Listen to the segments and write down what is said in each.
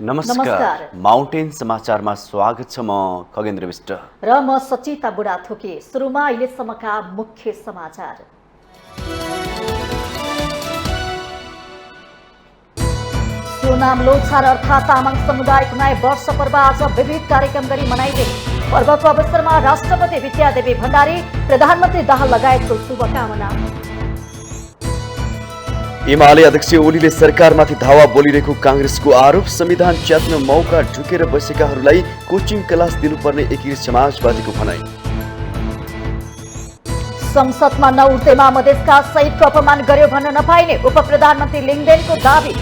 नमस्कार। माउन्टेन समाचारमा स्वागत छ। म खगेन्द्र विष्ट र म सचिता बुढाथोकी। सुरुमा अहिलेसम्मका मुख्य समाचार। सोनाम लोछार अर्थात् तामाङ समुदायको नयाँ वर्ष पर्व आज विविध कार्यक्रम गरी मनाइँदै। पर्वको अवसरमा राष्ट्रपति विद्यादेवी भण्डारी, प्रधानमन्त्री दाहाल लगायतको शुभकामना। एमाले अध्यक्ष ओलीले सरकारमाथि धावा बोलिरहेको काङ्ग्रेसको आरोप। संविधान च्यात्न मौका झुकेर बसेकाहरूलाई कोचिङ क्लास दिनुपर्ने एकीकृत समाजवादीको भनाइ। संसदमा नउठ्दैमा मधेसका शहीदको अपमान गर्यो भन्न नपाइने उपप्रधानमन्त्री लिङ्गदेनको दावी।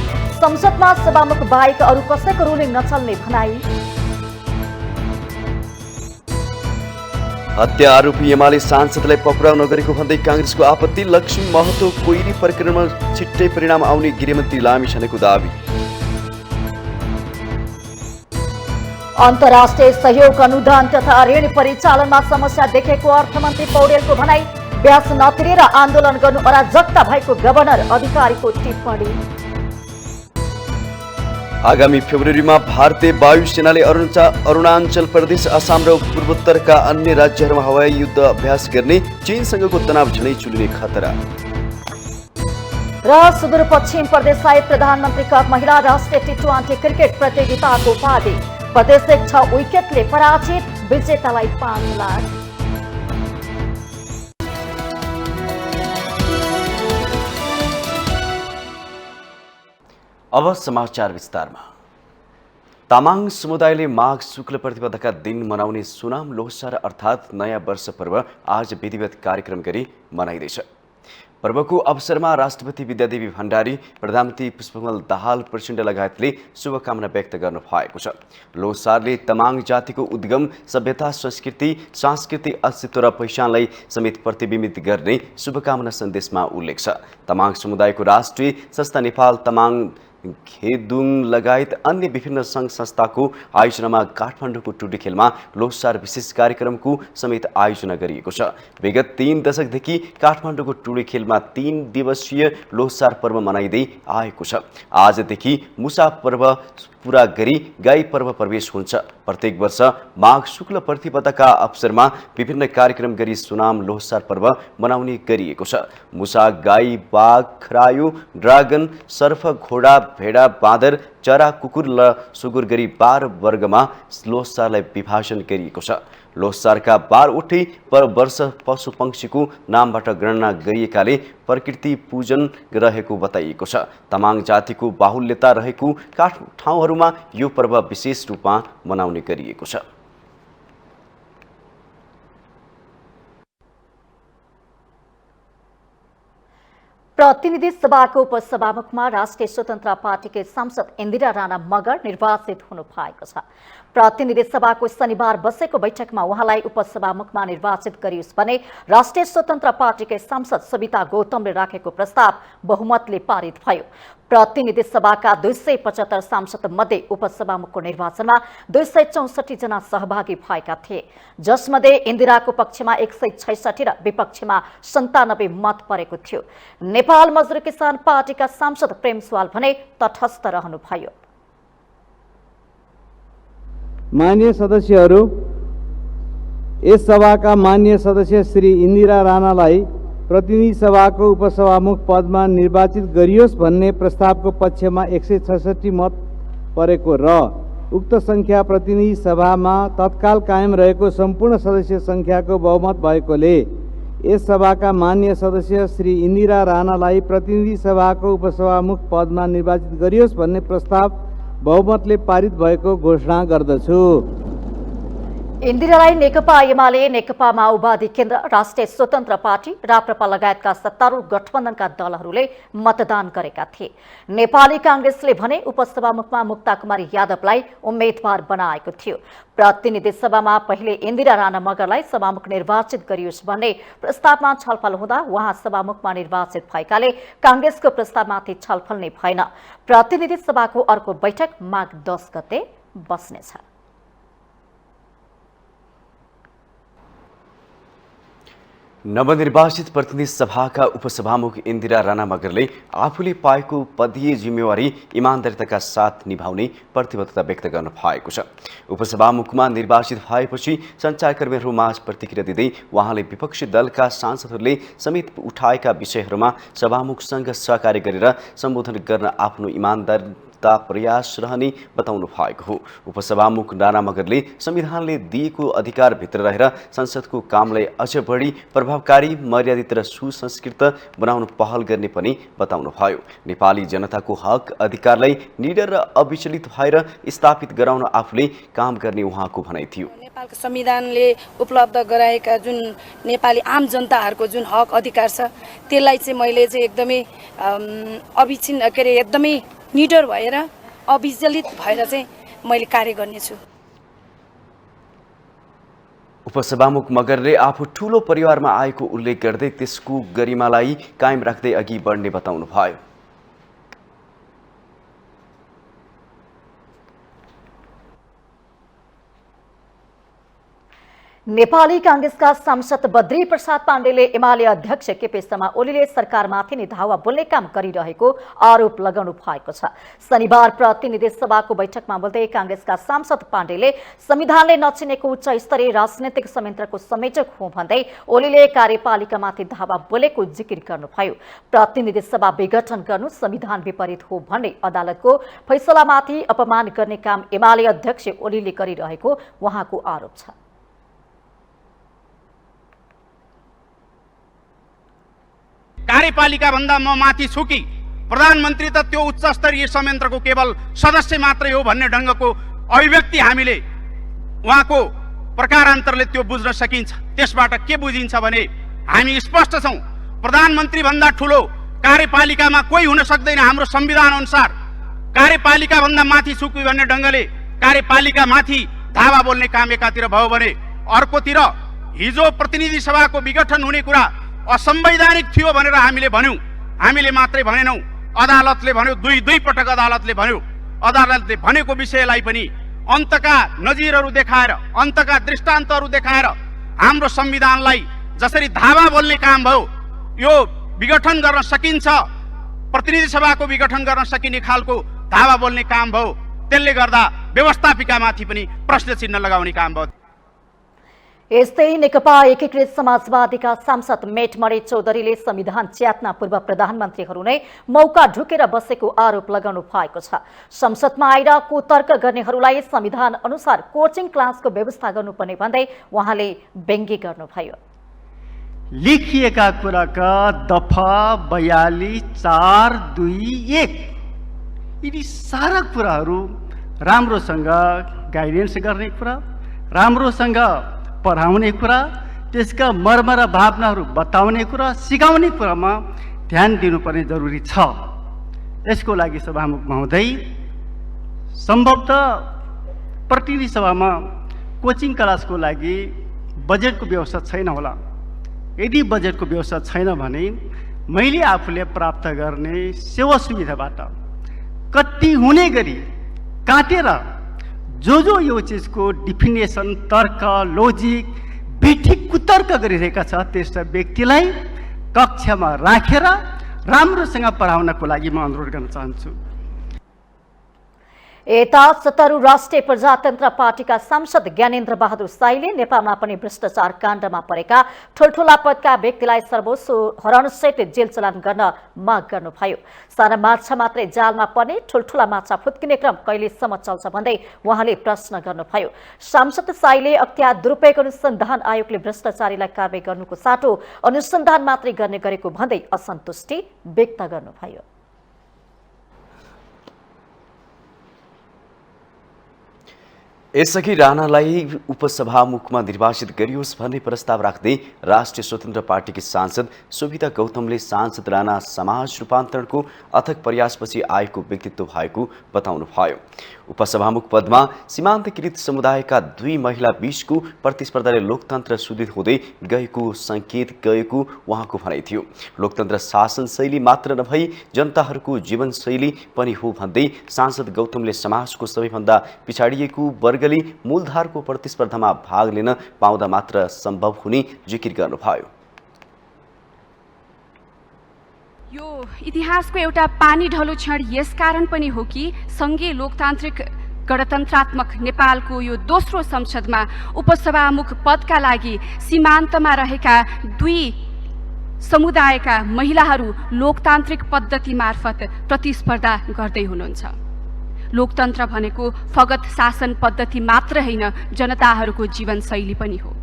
संसदमा सभामुख बाहेक अरू कसैको रुलिङ नचल्ने भनाई। हत्या आरोपी एमाले सांसदलाई पक्राउ नगरेको भन्दै काङ्ग्रेसको आपत्ति। लक्ष्मी महतो कोइली प्रकरणमा छिट्टै परिणाम आउने गृहमन्त्री लामिछानेको दावी। अन्तर्राष्ट्रिय सहयोग अनुदान तथा ऋण परिचालनमा समस्या देखेको अर्थमन्त्री पौडेलको भनाई। ब्याज नतिरेर आन्दोलन गर्नु अराजकता भएको गभर्नर अधिकारीको टिप्पणी। आगामी फेब्रुअरीमा भारतीय वायुसेनाले अरुणाञ्चल प्रदेश, असम र पूर्वोत्तरका अन्य राज्यहरूमा हवाई युद्ध अभ्यास गर्ने। चीनसँगको तनाव झनै चुलिने खतरा। र सुदूरपश्चिम प्रदेशलाई प्रधानमन्त्री कप महिला राष्ट्रिय टी20 क्रिकेट प्रतियोगिताको उपाधि। प्रदेश 6 विकेटले पराजित, विजेतालाई 5 लाख। अब समाचार विस्तारमा। तामाङ समुदायले माघ शुक्ल प्रतिपदाका दिन मनाउने सोनाम लोसार अर्थात् नयाँ वर्ष पर्व आज विधिवत कार्यक्रम गरी मनाइँदैछ। पर्वको अवसरमा राष्ट्रपति विद्यादेवी भण्डारी, प्रधानमन्त्री पुष्पकमल दाहाल प्रचण्ड लगायतले शुभकामना व्यक्त गर्नु भएको छ। लोसारले तमाङ जातिको उद्गम, सभ्यता, संस्कृति, सांस्कृतिक अस्तित्व र पहिचानलाई समेत प्रतिबिम्बित गर्ने शुभकामना सन्देशमा उल्लेख छ। तमाङ समुदायको राष्ट्रिय संस्था नेपाल तमाङ खेदुङ लगायत अन्य विभिन्न सङ्घ संस्थाको आयोजनामा काठमाडौँको टुडी खेलमा लोसार विशेष कार्यक्रमको समेत आयोजना गरिएको छ। विगत 3 दशकदेखि काठमाडौँको टुडी खेलमा 3 दिवसीय लोसार पर्व मनाइँदै आएको छ। आजदेखि मुसा पर्व पूरा गरी गाई पर्व प्रवेश हुन्छ। प्रत्येक वर्ष माघ शुक्ल प्रतिपदाका अवसरमा विभिन्न कार्यक्रम गरी सोनाम लोसार पर्व मनाउने गरिएको छ। मुसा, गाई, बाघ, खरायो, ड्रागन, सर्फ, घोडा, भेडा, बाँदर, चरा, कुकुर र सुँगुर गरी 12 वर्गमा लोसारलाई विभाजन गरिएको छ। लोसारका 12वटै पर वर्ष पशु पक्षीको नामबाट गणना गरिएकाले प्रकृति पूजन रहेको बताइएको छ। तमाङ जातिको बाहुल्यता रहेको ठाउँहरूमा यो पर्व विशेष रूपमा मनाउने गरिएको छ। प्रतिनिधि सभाको उपसभामुखमा राष्ट्रिय स्वतन्त्र पार्टीकै सांसद इन्दिरा राणा मगर निर्वाचित हुनु भएको छ। प्रतिनिधि सभाको शनिबार बसेको बैठकमा उहाँलाई उपसभामुखमा निर्वाचित गरियोस् भने राष्ट्रिय स्वतन्त्र पार्टीकै सांसद सविता गौतमले राखेको प्रस्ताव बहुमतले पारित भयो। प्रतिनिधि सभाका 275 सांसद मध्ये उपसभामुखको निर्वाचनमा 264 जना सहभागी भएका थिए, जसमध्ये इन्दिराको पक्षमा 166 र विपक्षमा 97 मत परेको थियो। नेपाल मजदुर किसान पार्टीका सांसद प्रेम सुवाल भने तटस्थ रहनुभयो। मान्य सदस्यहरू, यस सभाका मान्य सदस्य श्री इन्दिरा राणालाई प्रतिनिधि सभाको उपसभामुख पदमा निर्वाचित गरियोस् भन्ने प्रस्तावको पक्षमा 166 मत परेको र उक्त संख्या प्रतिनिधि सभामा तत्काल कायम रहेको सम्पूर्ण सदस्य संख्याको बहुमत भएकोले यस सभाका मान्य सदस्य श्री इन्दिरा राणालाई प्रतिनिधि सभाको उपसभामुख पदमा निर्वाचित गरियोस् भन्ने प्रस्ताव बहुमतले पारित भएको घोषणा गर्दछु। इन्दिरालाई नेकपा एमाले, नेकपा माओवादी केन्द्र, राष्ट्रिय स्वतन्त्र पार्टी, राप्रपा लगायतका सत्तारूढ गठबन्धनका दलहरूले मतदान गरेका थिए। नेपाली काङ्ग्रेसले भने उपसभामुखमा मुक्ता कुमारी यादवलाई उम्मेद्वार बनाएको थियो। प्रतिनिधि सभामा पहिले इन्दिरा राणा मगरलाई सभामुख निर्वाचित गरियोस् भन्ने प्रस्तावमा छलफल हुँदा उहाँ सभामुखमा निर्वाचित भएकाले काङ्ग्रेसको प्रस्तावमाथि छलफल नै भएन। प्रतिनिधि सभाको अर्को बैठक माघ 10 गते बस्नेछ। नवनिर्वाचित प्रतिनिधि सभाका उपसभामुख इन्दिरा राणा मगरले आफूले पाएको पदीय जिम्मेवारी इमानदारिताका साथ निभाउने प्रतिबद्धता व्यक्त गर्नु भएको छ। उपसभामुखमा निर्वाचित भएपछि सञ्चारकर्मीहरूमा प्रतिक्रिया दिँदै उहाँले विपक्षी दलका सांसदहरूले समेत उठाएका विषयहरूमा सभामुखसँग सहकार्य गरेर सम्बोधन गर्न आफ्नो इमानदारिता प्रयास रहने बताउनु भएको हो। उपसभामुख राणा मगरले संविधानले दिएको अधिकारभित्र रहेर संसदको कामलाई अझ बढी प्रभावकारी, मर्यादित र सुसंस्कृत बनाउन पहल गर्ने पनि बताउनु भयो। नेपाली जनताको हक अधिकारलाई निडर र अविचलित भएर स्थापित गराउन आफूले काम गर्ने उहाँको भनाइ थियो। नेपालको संविधानले उपलब्ध गराएका जुन नेपाली आम जनताहरूको जुन हक अधिकार छ त्यसलाई चाहिँ मैले चाहिँ एकदमै अविच्छिन्न के अरे एकदमै निडर भएर अविचलित भएर चाहिँ मैले कार्य गर्नेछु। उपसभामुख मगरले आफू ठूलो परिवारमा आएको उल्लेख गर्दै त्यसको गरिमालाई कायम राख्दै अघि बढ्ने बताउनु भयो। नेपाली कांग्रेसका सांसद बद्री प्रसाद पाण्डेले एमाले अध्यक्ष केपी शर्मा ओलीले सरकारमाथि नै धावा बोल्ने काम गरिरहेको आरोप लगाउनु भएको छ। शनिबार प्रतिनिधि सभाको बैठकमा बोल्दै कांग्रेसका सांसद पाण्डेले संविधानले नचिनेको उच्च स्तरीय राजनैतिक संयन्त्रको संयोजक हो भन्दै ओलीले कार्यपालिकामाथि धावा बोलेको जिकिर गर्नुभयो। प्रतिनिधि सभा विघटन गर्नु संविधान विपरीत हो भन्ने अदालतको फैसलामाथि अपमान गर्ने काम एमाले अध्यक्ष ओलीले गरिरहेको उहाँको आरोप छ। कार्यपालिका भन्दा म माथि छु कि प्रधानमन्त्री त त्यो उच्च स्तरीय संयन्त्रको केवल सदस्य मात्रै हो भन्ने ढङ्गको अभिव्यक्ति हामीले उहाँको प्रकारान्तरले त्यो बुझ्न सकिन्छ। त्यसबाट के बुझिन्छ भने हामी स्पष्ट छौँ, प्रधानमन्त्री भन्दा ठुलो कार्यपालिकामा कोही हुन सक्दैन। हाम्रो संविधान अनुसार कार्यपालिका भन्दा माथि छु कि भन्ने ढङ्गले कार्यपालिका माथि धावा बोल्ने काम एकातिर भयो भने अर्कोतिर हिजो प्रतिनिधि सभाको विघटन हुने कुरा असंवैधानिक थियो भनेर हामीले भन्यौं। हामीले मात्रै भनेनौं, अदालतले भन्यो, दुई पटक अदालतले भन्यो। अदालतले भनेको विषयलाई पनि अन्तका नजिरहरू देखाएर, अन्तका दृष्टान्तहरू देखाएर हाम्रो संविधानलाई जसरी धावा बोल्ने काम भयो, यो विघटन गर्न सकिन्छ, प्रतिनिधि सभाको विघटन गर्न सकिने खालको धावा बोल्ने काम भयो। त्यसले गर्दा व्यवस्थापिकामाथि पनि प्रश्न चिन्ह लगाउने काम भयो। यस्तै नेकपा एकीकृत समाजवादीका सांसद मेटमणि चौधरीले संविधान च्यात्न पूर्व प्रधानमन्त्रीहरू नै मौका ढुकेर बसेको आरोप लगाउनु भएको छ। संसदमा आएर कुतर्क गर्नेहरूलाई संविधान अनुसार कोचिङ क्लासको व्यवस्था गर्नुपर्ने भन्दै उहाँले व्यङ्ग्य गर्नुभयो। लेखिएका कुराका दफा 42, 4, 2, 1 यी सारा कुराहरू राम्रोसँग गाइडेन्स गर्ने कुरा, राम्रोसँग पढाउने कुरा, त्यसका मर्म र भावनाहरू बताउने कुरा, सिकाउने कुरामा ध्यान दिनुपर्ने जरुरी छ। यसको लागि सभामुख महोदय सम्भवतः प्रतिनिधि सभामा कोचिङ क्लासको लागि बजेटको व्यवस्था छैन होला। यदि बजेटको व्यवस्था छैन भने मैले आफूले प्राप्त गर्ने सेवा सुविधाबाट कति हुने गरी काटेर जो यो चिजको डिफिनेसन, तर्क, लोजिक, बेठिक कुतर्क गरिरहेका छ त्यस्ता व्यक्तिलाई कक्षामा राखेर राम्रोसँग पढाउनको लागि म अनुरोध गर्न चाहन्छु। यता सत्तारूढ राष्ट्रिय प्रजातन्त्र पार्टीका सांसद ज्ञानेन्द्र बहादुर साईले नेपालमा पनि भ्रष्टाचार काण्डमा परेका ठुल्ठुला पदका व्यक्तिलाई सर्वस्व हरणसहित जेल चलान गर्न माग गर्नुभयो। साना माछा मात्रै जालमा पर्ने ठुल्ठुला माछा फुत्किने क्रम कहिलेसम्म चल्छ भन्दै उहाँले प्रश्न गर्नुभयो। सांसद साईले अख्तियार दुरुपयोग अनुसन्धान आयोगले भ्रष्टाचारीलाई कारबाही गर्नुको साटो अनुसन्धान मात्रै गर्ने गरेको भन्दै असन्तुष्टि व्यक्त गर्नुभयो। यसअघि राणालाई उपसभामुखमा निर्वाचित गरियोस् भन्ने प्रस्ताव राख्दै राष्ट्रिय स्वतन्त्र पार्टीकी सांसद सुविता गौतमले सांसद राणा समाज रूपान्तरणको अथक प्रयासपछि आएको व्यक्तित्व भएको बताउनुभयो। उपसभामुख पदमा सीमान्तकृत समुदायका 2 महिला बीचको प्रतिस्पर्धाले लोकतन्त्र सुदृढ हुँदै गएको संकेत गएको उहाँको भनाइ थियो। लोकतन्त्र शासन शैली मात्र नभई जनताहरूको जीवनशैली पनि हो भन्दै सांसद गौतमले समाजको सबैभन्दा पिछाडिएको वर्गले मूलधारको प्रतिस्पर्धामा भाग लिन पाउँदा मात्र सम्भव हुने जिकिर गर्नुभयो। यो इतिहासको एउटा पानी ढलो क्षण यसकारण पनि हो कि सङ्घीय लोकतान्त्रिक गणतन्त्रात्मक नेपालको यो दोस्रो संसदमा उपसभामुख पदका लागि सीमान्तमा रहेका दुई समुदायका महिलाहरू लोकतान्त्रिक पद्धति मार्फत प्रतिस्पर्धा गर्दै हुनुहुन्छ। लोकतन्त्र भनेको फगत शासन पद्धति मात्र होइन, जनताहरूको जीवनशैली पनि हो।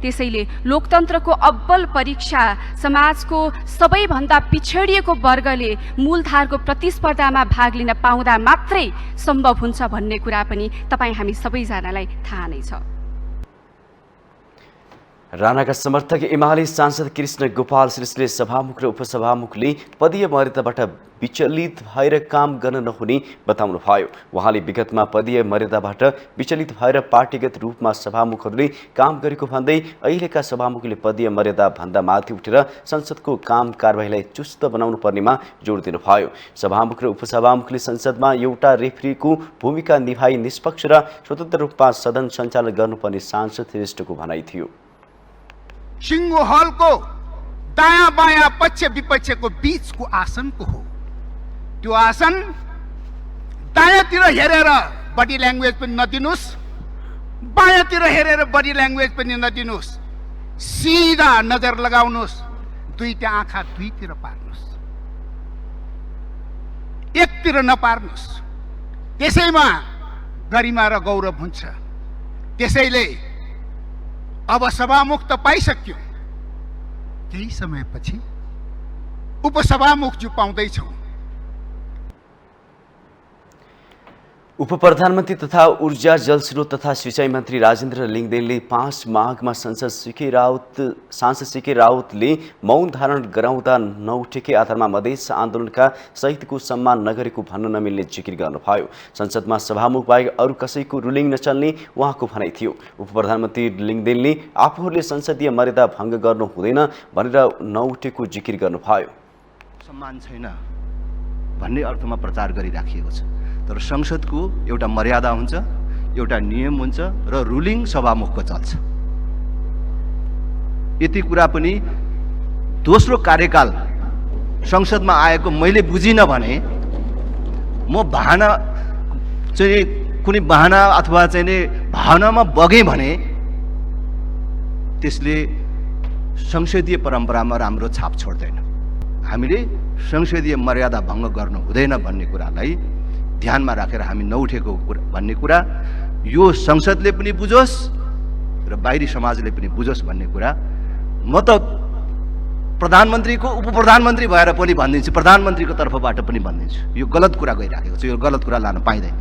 त्यसैले लोकतन्त्रको अब्बल परीक्षा समाजको सबैभन्दा पिछडिएको वर्गले मूलधारको प्रतिस्पर्धामा भाग लिन पाउँदा मात्रै सम्भव हुन्छ भन्ने कुरा पनि तपाईँ हामी सबैजनालाई थाहा नै छ। राणाका समर्थक एमाले सांसद कृष्ण गोपाल श्रेष्ठले सभामुख र उपसभामुखले पदीय मर्यादाबाट विचलित भएर काम गर्न नहुने बताउनु भयो। उहाँले विगतमा पदीय मर्यादाबाट विचलित भएर पार्टीगत रूपमा सभामुखहरूले काम गरेको भन्दै अहिलेका सभामुखले पदीय मर्यादा भन्दा माथि उठेर संसदको काम कारबाहीलाई चुस्त बनाउनु पर्नेमा जोड दिनुभयो। सभामुख र उपसभामुखले संसदमा एउटा रेफ्रीको भूमिका निभाई निष्पक्ष र स्वतन्त्र रूपमा सदन सञ्चालन गर्नुपर्ने सांसद श्रेष्ठको भनाइ थियो। सिंह हलको दायाँ बायाँ पक्ष विपक्षको बीचको आसनको हो। त्यो आसन दायाँतिर हेरेर बडी ल्याङ्ग्वेज पनि नदिनुहोस्, बायाँतिर हेरेर बडी ल्याङ्ग्वेज पनि नदिनुहोस्, सिधा नजर लगाउनुहोस्, दुईटा आँखा दुईतिर पार्नुहोस्, एकतिर नपार्नुहोस्। त्यसैमा गरिमा र गौरव हुन्छ। त्यसैले अब सभामुख त पाइसक्यो, केही समयपछि उपसभामुख जो पाउँदैछौँ। उपप्रधानमन्त्री तथा ऊर्जा जलस्रोत तथा सिंचाई मन्त्री राजेन्द्र लिङदेनले 5 माघमा सांसद सीके राउतले मौन धारण गराउँदा नउठेकै आधारमा मधेस आन्दोलनका शहीदको सम्मान नगरेको भन्न नमिल्ने जिकिर गर्नुभयो। संसदमा सभामुख बाहेक अरू कसैको रुलिङ नचल्ने उहाँको भनाइ थियो। उपप्रधानमन्त्री लिङदेनले आफूहरूले संसदीय मर्यादा भङ्ग गर्नु हुँदैन भनेर नउठेको जिकिर गर्नुभयो। सम्मान छैन भन्ने अर्थमा प्रचार गरिराखिएको छ, तर संसदको एउटा मर्यादा हुन्छ, एउटा नियम हुन्छ र रुलिङ सभामुखको चल्छ। यति कुरा पनि दोस्रो कार्यकाल संसदमा आएको मैले बुझिनँ भने म बहाना चाहिँ कुनै बहाना अथवा चाहिँ भावनामा बगेँ भने त्यसले संसदीय परम्परामा राम्रो छाप छोड्दैन। हामीले संसदीय मर्यादा भङ्ग गर्नु हुँदैन भन्ने कुरालाई ध्यानमा राखेर हामी नउठेको भन्ने कुरा यो संसदले पनि बुझोस् र बाहिरी समाजले पनि बुझोस् भन्ने कुरा म त प्रधानमन्त्रीको उपप्रधानमन्त्री भएर पनि भनिदिन्छु, प्रधानमन्त्रीको तर्फबाट पनि भनिदिन्छु, यो गलत कुरा गइराखेको छ, यो गलत कुरा लान पाइँदैन।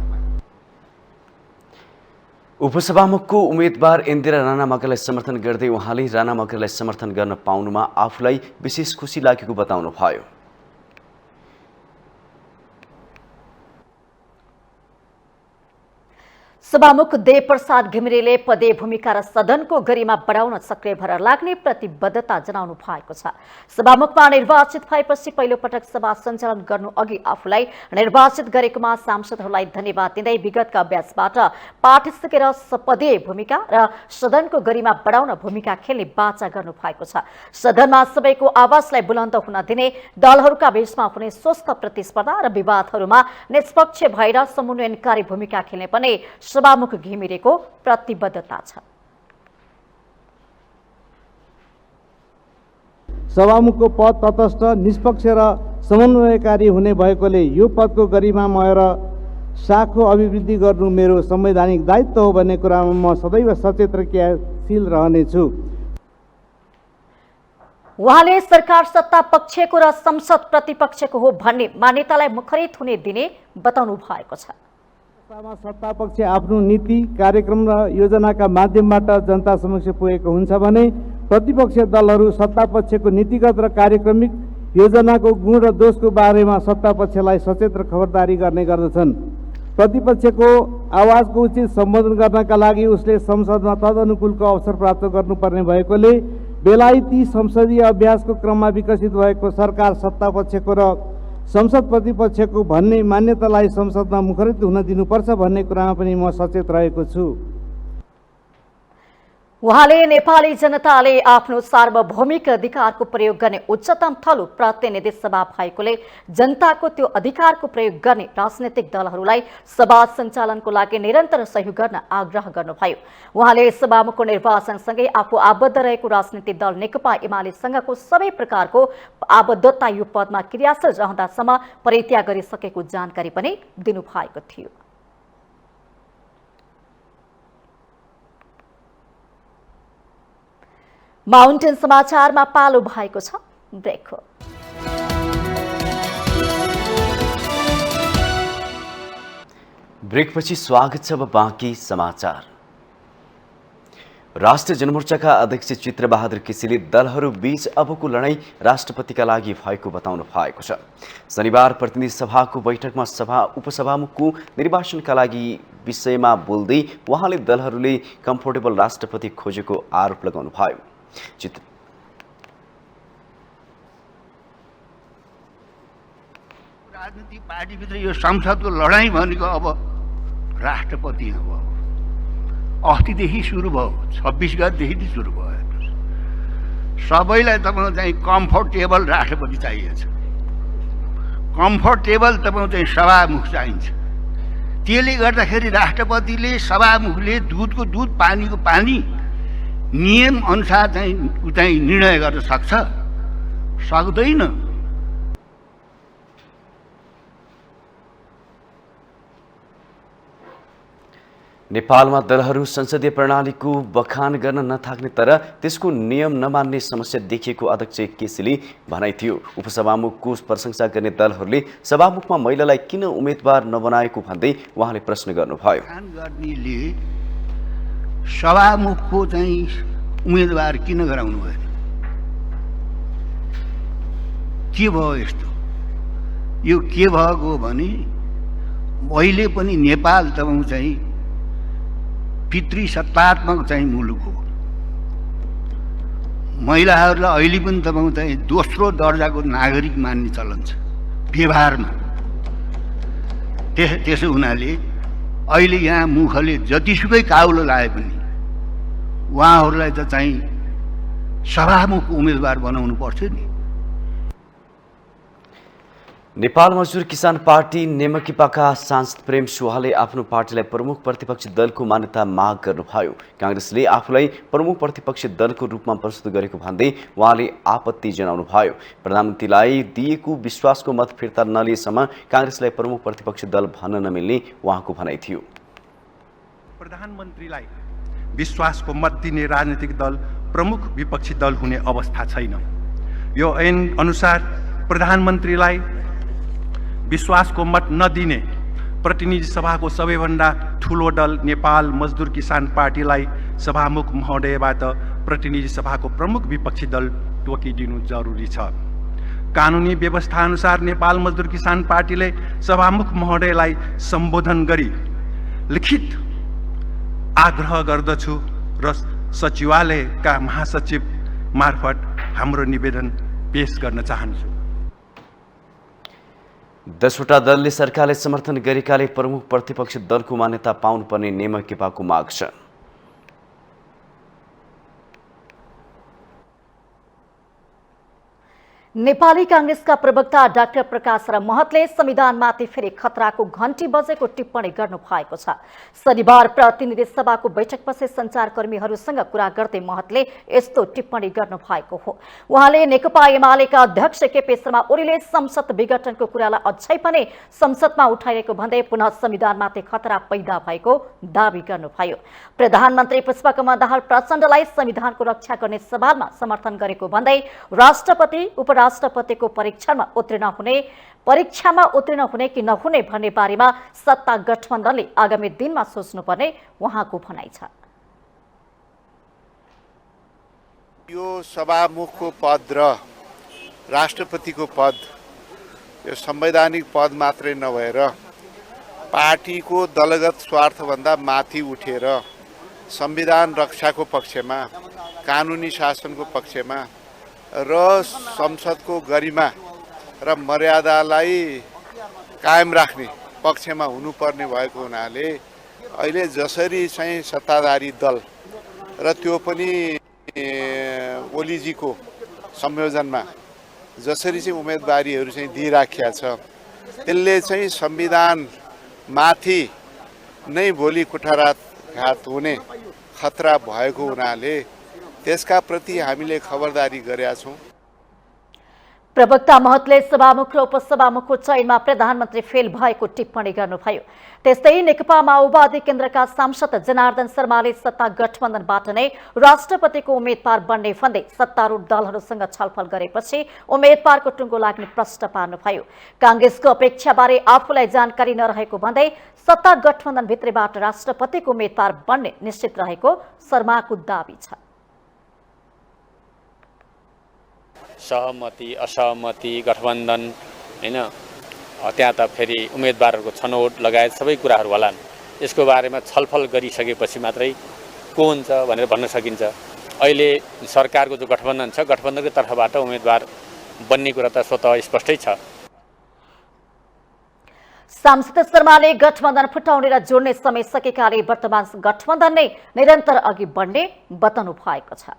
उपसभामुखको उम्मेदवार इन्दिरा राणा मगरलाई समर्थन गर्दै उहाँले राणा मगरलाई समर्थन गर्न पाउनुमा आफूलाई विशेष खुसी लागेको बताउनु भयो। सभामुख देवप्रसाद घिमिरेले पदीय भूमिका र सदनको गरिमा बढाउन सक्रिय भएर लाग्ने प्रतिबद्धता जनाउनु भएको छ। सभामुखमा निर्वाचित भएपछि पहिलो पटक सभा सञ्चालन गर्नु अघि आफूलाई निर्वाचित गरेकोमा सांसदहरूलाई धन्यवाद दिँदै विगतका अभ्यासबाट पाठ सिकेर पदीय भूमिका र सदनको गरिमा बढाउन भूमिका खेल्ने बाचा गर्नु भएको छ। सदनमा सबैको आवाजलाई बुलन्द हुन दिने, दलहरूका बीचमा हुने स्वस्थ प्रतिस्पर्धा र विवादहरूमा निष्पक्ष भएर समन्वयनकारी भूमिका खेल्ने पनि सभामुख घिमिरेको प्रतिबद्धता छ। सभामुखको पद तटस्थ, निष्पक्ष र समन्वयकारी हुने भएकोले यो पदको गरिमामय र साखो अभिवृद्धि गर्नु मेरो संवैधानिक दायित्व हो भन्ने कुरामा म सदैव सचेत र क्रियाशील रहनेछु। उहाँले सरकार सत्ता पक्षको र संसद प्रतिपक्षको हो भन्ने मान्यतालाई मुखरित हुने दिने बताउनु भएको छ। सत्ता पक्ष आफ्नो नीति, कार्यक्रम र योजनाका माध्यमबाट जनता समक्ष पुगेको हुन्छ भने प्रतिपक्ष दलहरू सत्ता पक्षको नीतिगत र कार्यक्रमिक योजनाको गुण र दोषको बारेमा सत्ता पक्षलाई सचेत र खबरदारी गर्ने गर्दछन्। प्रतिपक्षको आवाजको उचित सम्बोधन गर्नका लागि उसले संसदमा तदनुकूलको अवसर प्राप्त गर्नुपर्ने भएकोले बेलायती संसदीय अभ्यासको क्रममा विकसित भएको सरकार सत्ता पक्षको र संसद प्रतिपक्षको भन्ने मान्यतालाई संसदमा मुखरित हुन दिनुपर्छ भन्ने कुरामा पनि म सचेत रहेको छु। उहाँले नेपाली जनताले आफ्नो सार्वभौमिक अधिकारको प्रयोग गर्ने उच्चतम थलो प्रतिनिधि सभा भएकोले जनताको त्यो अधिकारको प्रयोग गर्ने राजनैतिक दलहरूलाई सभा सञ्चालनको लागि निरन्तर सहयोग गर्न आग्रह गर्नुभयो। उहाँले सभामुखको निर्वाचनसँगै आफू आबद्ध रहेको राजनीतिक दल नेकपा एमालेसँगको सबै प्रकारको आबद्धता यो पदमा क्रियाशील रहँदासम्म परित्याग गरिसकेको जानकारी पनि दिनुभएको थियो। माउन्टेन समाचारमा पालो भएको छ ब्रेक हो। ब्रेकपछि स्वागत छ। अब बाँकी समाचार। राष्ट्रिय जनमोर्चाका अध्यक्ष चित्रबहादुर केसीले दलहरू बीच अबको लडाईँ राष्ट्रपतिका लागि भएको बताउनु भएको छ। शनिबार प्रतिनिधि सभाको बैठकमा उपसभामुखको निर्वाचनका लागि विषयमा बोल्दै उहाँले दलहरूले कम्फोर्टेबल राष्ट्रपति खोजेको आरोप लगाउनु भयो। राजनीतिक पार्टीभित्र यो संसदको लडाईँ भनेको अब राष्ट्रपति हो। अस्तिदेखि सुरु भयो, 26 गतेदेखि सुरु भयो। सबैलाई तपाईँ चाहिँ कम्फोर्टेबल राष्ट्रपति चाहिएको छ। कम्फोर्टेबल तपाईँ चाहिँ सभामुख चाहिन्छ। त्यसले गर्दाखेरि राष्ट्रपतिले सभामुखले दुधको दुध पानीको पानी नियम अनुसार चाहिँ निर्णय गर्न सक्दैन। नेपालमा दलहरू संसदीय प्रणालीको बखान गर्न नथाक्ने तर त्यसको नियम नमान्ने समस्या देखिएको अध्यक्ष केसीले भनाइ थियो। उपसभामुखको प्रशंसा गर्ने दलहरूले सभामुखमा महिलालाई किन उम्मेदवार नबनाएको भन्दै उहाँले प्रश्न गर्नुभयो। सभामुखको चाहिँ उम्मेदवार किन गराउनु भयो? के भयो यस्तो? यो के भएको भने अहिले पनि नेपाल तपाईँ चाहिँ पितृसत्तात्मक चाहिँ मुलुक हो। महिलाहरूलाई अहिले पनि तपाईँ चाहिँ दोस्रो दर्जाको नागरिक मान्ने चलन छ व्यवहारमा। त्यसो हुनाले अहिले यहाँ मुखले जतिसुकै काउलो लाए पनि उहाँहरूलाई त चाहिँ सभामुख उम्मेदवार बनाउनु पर्छ नि। नेपाल मजदुर किसान पार्टी नेमकिपाका सांसद प्रेम सुहालले आफ्नो पार्टीलाई प्रमुख प्रतिपक्षी दलको मान्यता माग गर्नुभयो। कांग्रेसले आफूलाई प्रमुख प्रतिपक्षी दलको रूपमा प्रस्तुत गरेको भन्दै उहाँले आपत्ति जनाउनुभयो। प्रधानमन्त्रीलाई दिएको विश्वासको मत फिर्ता नलिएसम्म कांग्रेसलाई प्रमुख प्रतिपक्षी दल भन्न नमिल्ने उहाँको भनाइ थियो। प्रधानमन्त्रीलाई विश्वासको मत दिने राजनीतिक दल प्रमुख विपक्षी दल हुने अवस्था छैन। यो ऐन अनुसार प्रधानमन्त्रीलाई विश्वासको मत नदिने प्रतिनिधि सभाको सबैभन्दा ठुलो दल नेपाल मजदुर किसान पार्टीलाई सभामुख महोदयबाट प्रतिनिधि सभाको प्रमुख विपक्षी दल तोकिदिनु जरुरी छ। कानुनी व्यवस्था अनुसार नेपाल मजदुर किसान पार्टीले सभामुख महोदयलाई सम्बोधन गरी लिखित आग्रह गर्दछु र सचिवालयका महासचिव मार्फत हाम्रो निवेदन पेश गर्न चाहन्छु। 10वटा दलले सरकारले समर्थन गरेकाले प्रमुख प्रतिपक्षी दलको मान्यता पाउनुपर्ने नेमकिपाको माग छ। नेपाली कांग्रेसका प्रवक्ता डाक्टर प्रकाश र महतले संविधानमाथि फेरि खतराको घण्टी बजेको टिप्पणी गर्नु भएको छ। शनिबार प्रतिनिधि सभाको बैठकपछि सञ्चारकर्मीहरूसँग कुरा गर्दै महतले यस्तो टिप्पणी गर्नु भएको हो। उहाँले नेकपा एमालेका अध्यक्ष केपी शर्मा ओलीले संसद विघटनको कुरालाई अझै पनि संसदमा उठाइएको भन्दै पुनः संविधानमाथि खतरा पैदा भएको दावी गर्नुभयो। प्रधानमन्त्री पुष्पकमल दाहाल प्रचण्डलाई संविधानको रक्षा गर्ने सवालमा समर्थन गरेको भन्दै राष्ट्रपति उपराष्ट्रपतिको परीक्षामा उत्तीर्ण हुने कि नहुने भन्ने बारेमा सत्ता गठबन्धनले आगामी दिनमा सोच्नुपर्ने उहाँको भनाइ छ। यो सभामुखको पद र राष्ट्रपतिको पद यो संवैधानिक पद मात्रै नभएर पार्टीको दलगत स्वार्थभन्दा माथि उठेर संविधान रक्षाको पक्षमा, कानुनी शासनको पक्षमा र संसदको गरिमा र मर्यादालाई कायम राख्ने पक्षमा हुनुपर्ने भएको हुनाले अहिले जसरी चाहिँ सत्ताधारी दल र त्यो पनि ओलीजीको संयोजनमा जसरी चाहिँ उम्मेदवारीहरू चाहिँ दिइराखेका छ त्यसले चाहिँ संविधानमाथि नै भोलि कुठाराघात हुने खतरा भएको हुनाले त्यसका प्रति हामीले खबरदारी गरेका छौँ। प्रवक्ता महतले सभामुख र उपसभामुखको चयनमा प्रधानमन्त्री फेल भएको टिप्पणी गर्नुभयो। त्यस्तै नेकपा माओवादी केन्द्रका सांसद जनार्दन शर्माले सत्ता गठबन्धनबाट नै राष्ट्रपतिको उम्मेद्वार बन्ने भन्दै सत्तारूढ दलहरूसँग छलफल गरेपछि उम्मेद्वारको टुङ्गो लाग्ने प्रश्न पार्नुभयो। कांग्रेसको अपेक्षाबारे आफूलाई जानकारी नरहेको भन्दै सत्ता गठबन्धनभित्रबाट राष्ट्रपतिको उम्मेद्वार बन्ने निश्चित रहेको शर्माको दाबी छ। सहमति असहमति गठबन्धन हैन त्यहाँ त फेरि उम्मेदवारहरूको छनौट लगायत सबै कुराहरू होलान्। यसको बारेमा छलफल गरिसकेपछि मात्रै को हुन्छ भनेर भन्न सकिन्छ। अहिले सरकारको जो गठबन्धन छ गठबन्धनको तर्फबाट उम्मेदवार बन्ने कुरा त स्वतः स्पष्टै छ। सांसद शर्माले गठबन्धन फुटाउने र जोड्ने समय सकेकाले वर्तमान गठबन्धन नै निरन्तर अघि बढ्ने बताउनु भएको छ।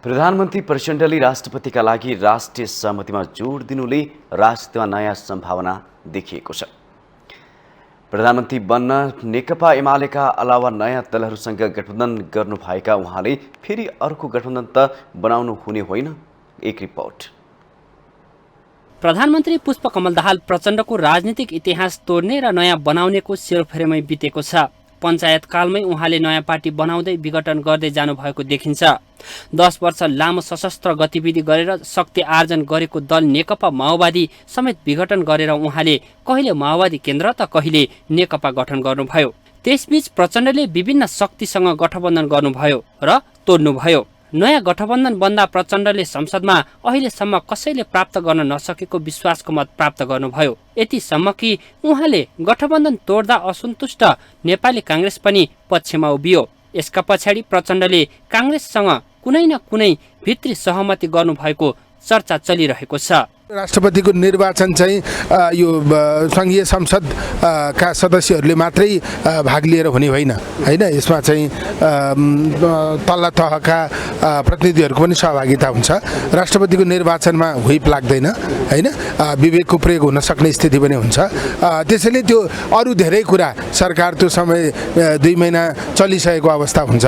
प्रधानमन्त्री प्रचण्डले राष्ट्रपतिका लागि राष्ट्रिय सहमतिमा जोड दिनुले राजनीतिमा नयाँ सम्भावना देखिएको छ। प्रधानमन्त्री बन्न नेकपा एमालेका अलावा नयाँ दलहरूसँग गठबन्धन गर्नुभएका उहाँले फेरि अर्को गठबन्धन त बनाउनु हुने होइन। एक रिपोर्ट। प्रधानमन्त्री पुष्पकमल दाहाल प्रचण्डको राजनीतिक इतिहास तोड्ने र नयाँ बनाउनेको सेरोफेरोमै बितेको छ। पञ्चायत कालमै उहाँले नयाँ पार्टी बनाउँदै विघटन गर्दै जानुभएको देखिन्छ। 10 वर्ष लामो सशस्त्र गतिविधि गरेर शक्ति आर्जन गरेको दल नेकपा माओवादी समेत विघटन गरेर उहाँले कहिले माओवादी केन्द्र त कहिले नेकपा गठन गर्नुभयो। त्यसबीच प्रचण्डले विभिन्न शक्तिसँग गठबन्धन गर्नुभयो र तोड्नुभयो। नयाँ गठबन्धन बन्दा प्रचण्डले संसदमा अहिलेसम्म कसैले प्राप्त गर्न नसकेको विश्वासको मत प्राप्त गर्नुभयो। यतिसम्म कि उहाँले गठबन्धन तोड्दा असन्तुष्ट नेपाली कांग्रेस पनि पक्षमा उभियो। यसका पछाडि प्रचण्डले कांग्रेससँग कुनै न कुनै भित्री सहमति गर्नुभएको चर्चा चलिरहेको छ। राष्ट्रपतिको निर्वाचन चाहिँ यो संघीय संसदका सदस्यहरूले मात्रै भाग लिएर हुने होइन हैन। यसमा चाहिँ तल्ला तहका प्रतिनिधिहरूको पनि सहभागिता हुन्छ। राष्ट्रपतिको निर्वाचनमा हुइप लाग्दैन हैन, विवेकको प्रयोग हुन सक्ने स्थिति पनि हुन्छ। त्यसैले त्यो अरू धेरै कुरा सरकार त्यो समय 2 महिना चलिसकेको अवस्था हुन्छ।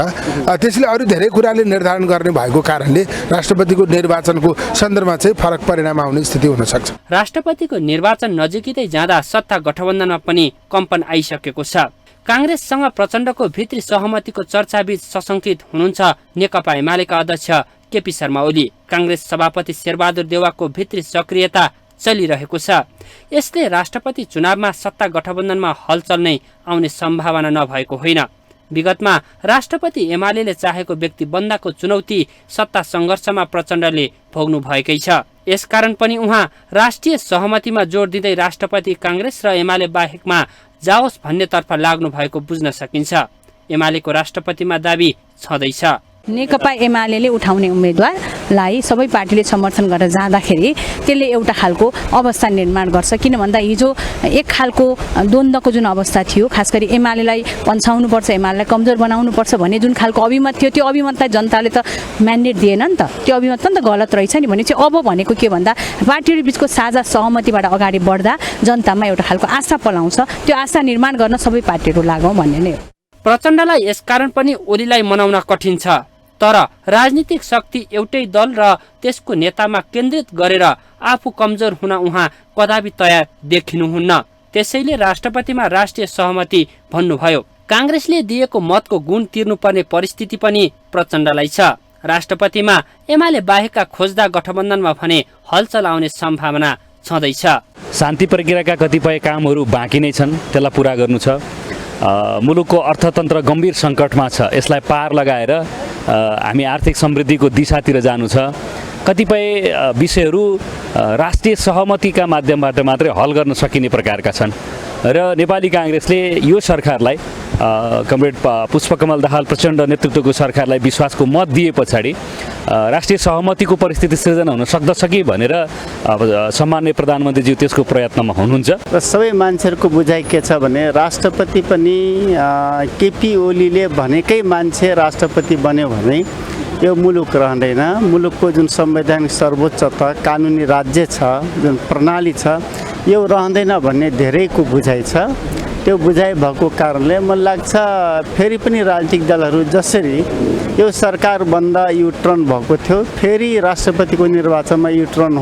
त्यसैले अरू धेरै कुराले निर्धारण गर्ने भएको कारणले राष्ट्रपतिको निर्वाचनको सन्दर्भमा चाहिँ फरक परिणाम आउने स्थिति हुन सक्छ। राष्ट्रपतिको निर्वाचन नजिकै जाँदा सत्ता गठबन्धनमा पनि कम्पन आइसकेको छ। कांग्रेससँग प्रचण्डको भित्री सहमतिको चर्चाबीच सशंकित हुनुहुन्छ नेकपा एमालेका अध्यक्ष केपी शर्मा ओली। कांग्रेस सभापति शेरबहादुर देउवाको भित्री सक्रियता चलिरहेको छ। यसले राष्ट्रपति चुनावमा सत्ता गठबन्धनमा हलचल नै आउने सम्भावना नभएको होइन। विगतमा राष्ट्रपति एमालेले चाहेको व्यक्ति बन्दाको चुनौती सत्ता संघर्षमा प्रचण्डले भोग्नु भएकै छ। यसकारण पनि उहाँ राष्ट्रिय सहमतिमा जोड दिँदै राष्ट्रपति कांग्रेस र एमाले बाहेकमा जाओस् भन्नेतर्फ लाग्नु भएको बुझ्न सकिन्छ। एमालेको राष्ट्रपतिमा दाबी छँदैछ। नेकपा एमाले उठाउने उम्मेदवारलाई सबै पार्टीले समर्थन गरेर जाँदाखेरि त्यसले एउटा खालको अवस्था निर्माण गर्छ। किन भन्दा हिजो एक खालको द्वन्द्वको जुन अवस्था थियो, खास गरी एमालेलाई पन्छाउनुपर्छ, एमालेलाई कमजोर बनाउनुपर्छ भन्ने जुन खालको अभिमत थियो, त्यो अभिमतलाई जनताले त म्यान्डेट दिएन नि त। त्यो अभिमत त गलत रहेछ नि। भने चाहिँ अब भनेको के भन्दा पार्टीहरू बीचको साझा सहमतिबाट अगाडि बढ्दा जनतामा एउटा खालको आशा पलाउँछ। त्यो आशा निर्माण गर्न सबै पार्टीहरू लागौँ भन्ने नै हो। प्रचण्डलाई यसकारण पनि ओलीलाई मनाउन कठिन छ। तर राजनीतिक शक्ति एउटै दल र त्यसको नेतामा केन्द्रित गरेर आफू कमजोर हुन उहाँ कदापि तयार देखिनुहुन्न। त्यसैले राष्ट्रपतिमा राष्ट्रिय सहमति भन्नुभयो। कांग्रेसले दिएको मतको गुण तिर्नुपर्ने परिस्थिति पनि प्रचण्डलाई छ। राष्ट्रपतिमा एमाले बाहेकका खोज्दा गठबन्धनमा भने हलचल आउने सम्भावना छँदैछ। शान्ति प्रक्रियाका कतिपय कामहरू बाँकी नै छन्, त्यसलाई पुरा गर्नु छ। मुलुकको अर्थतन्त्र गम्भीर सङ्कटमा छ। यसलाई पार लगाएर हामी आर्थिक समृद्धिको दिशातिर जानु छ। कतिपय विषयहरू राष्ट्रिय सहमतिका माध्यमबाट मात्रै हल गर्न सकिने प्रकारका छन् र नेपाली कांग्रेसले यो सरकारलाई कमरेड पुष्पकमल दाहाल प्रचण्ड नेतृत्वको सरकारलाई विश्वासको मत दिए पछाडि राष्ट्रिय सहमतिको परिस्थिति सृजना हुन सक्दछ कि भनेर अब सम्माननीय प्रधानमन्त्रीज्यू त्यसको प्रयत्नमा हुनुहुन्छ। र सबै मान्छेहरूको बुझाइ के छ भने राष्ट्रपति पनि केपी ओलीले भनेकै मान्छे राष्ट्रपति बन्यो भने यो मुलुक रहँदैन। मुलुकको जुन संवैधानिक सर्वोच्च त कानुनी राज्य छ, जुन प्रणाली छ, यो रहँदैन भन्ने धेरैको बुझाइ छ। त्यो बुझाइ भएको कारणले मलाई लाग्छ फेरि पनि राजनीतिक दलहरू जसरी यो सरकार बन्दा युटर्न भएको थियो, फेरि राष्ट्रपतिको निर्वाचनमा युटर्न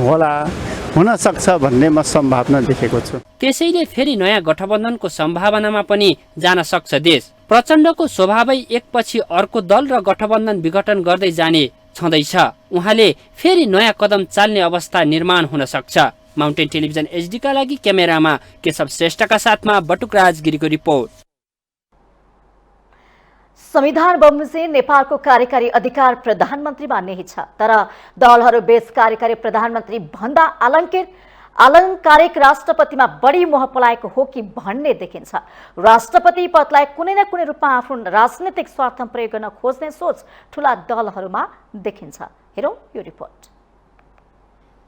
हुन सक्छ भन्ने म सम्भावना देखेको छु। त्यसैले फेरि नयाँ गठबन्धनको सम्भावनामा पनि जान सक्छ देश। प्रचण्डको स्वभावै एकपछि अर्को दल र गठबन्धन विघटन गर्दै जाने छँदैछ। उहाँले फेरि नयाँ कदम चाल्ने अवस्था निर्माण हुन सक्छ। माउन्टेन टेलिभिजन HD का लागि क्यामेरामा केशव श्रेष्ठका साथमा बटुकराज गिरीको रिपोर्ट। संविधान बमोजिम नेपालको कार्यकारी अधिकार प्रधानमन्त्रीमा निहित छ, तर दलहरू बीच कार्यकारी प्रधानमन्त्री भन्दा आलङ्कारिक राष्ट्रपतिमा बढी मोह पलाएको हो कि भन्ने देखिन्छ। राष्ट्रपति पदलाई कुनै न कुनै रूपमा आफ्नो राजनीतिक स्वार्थ प्रयोग गर्न खोज्ने सोच ठूला दलहरूमा देखिन्छ। हेरौं यो रिपोर्ट।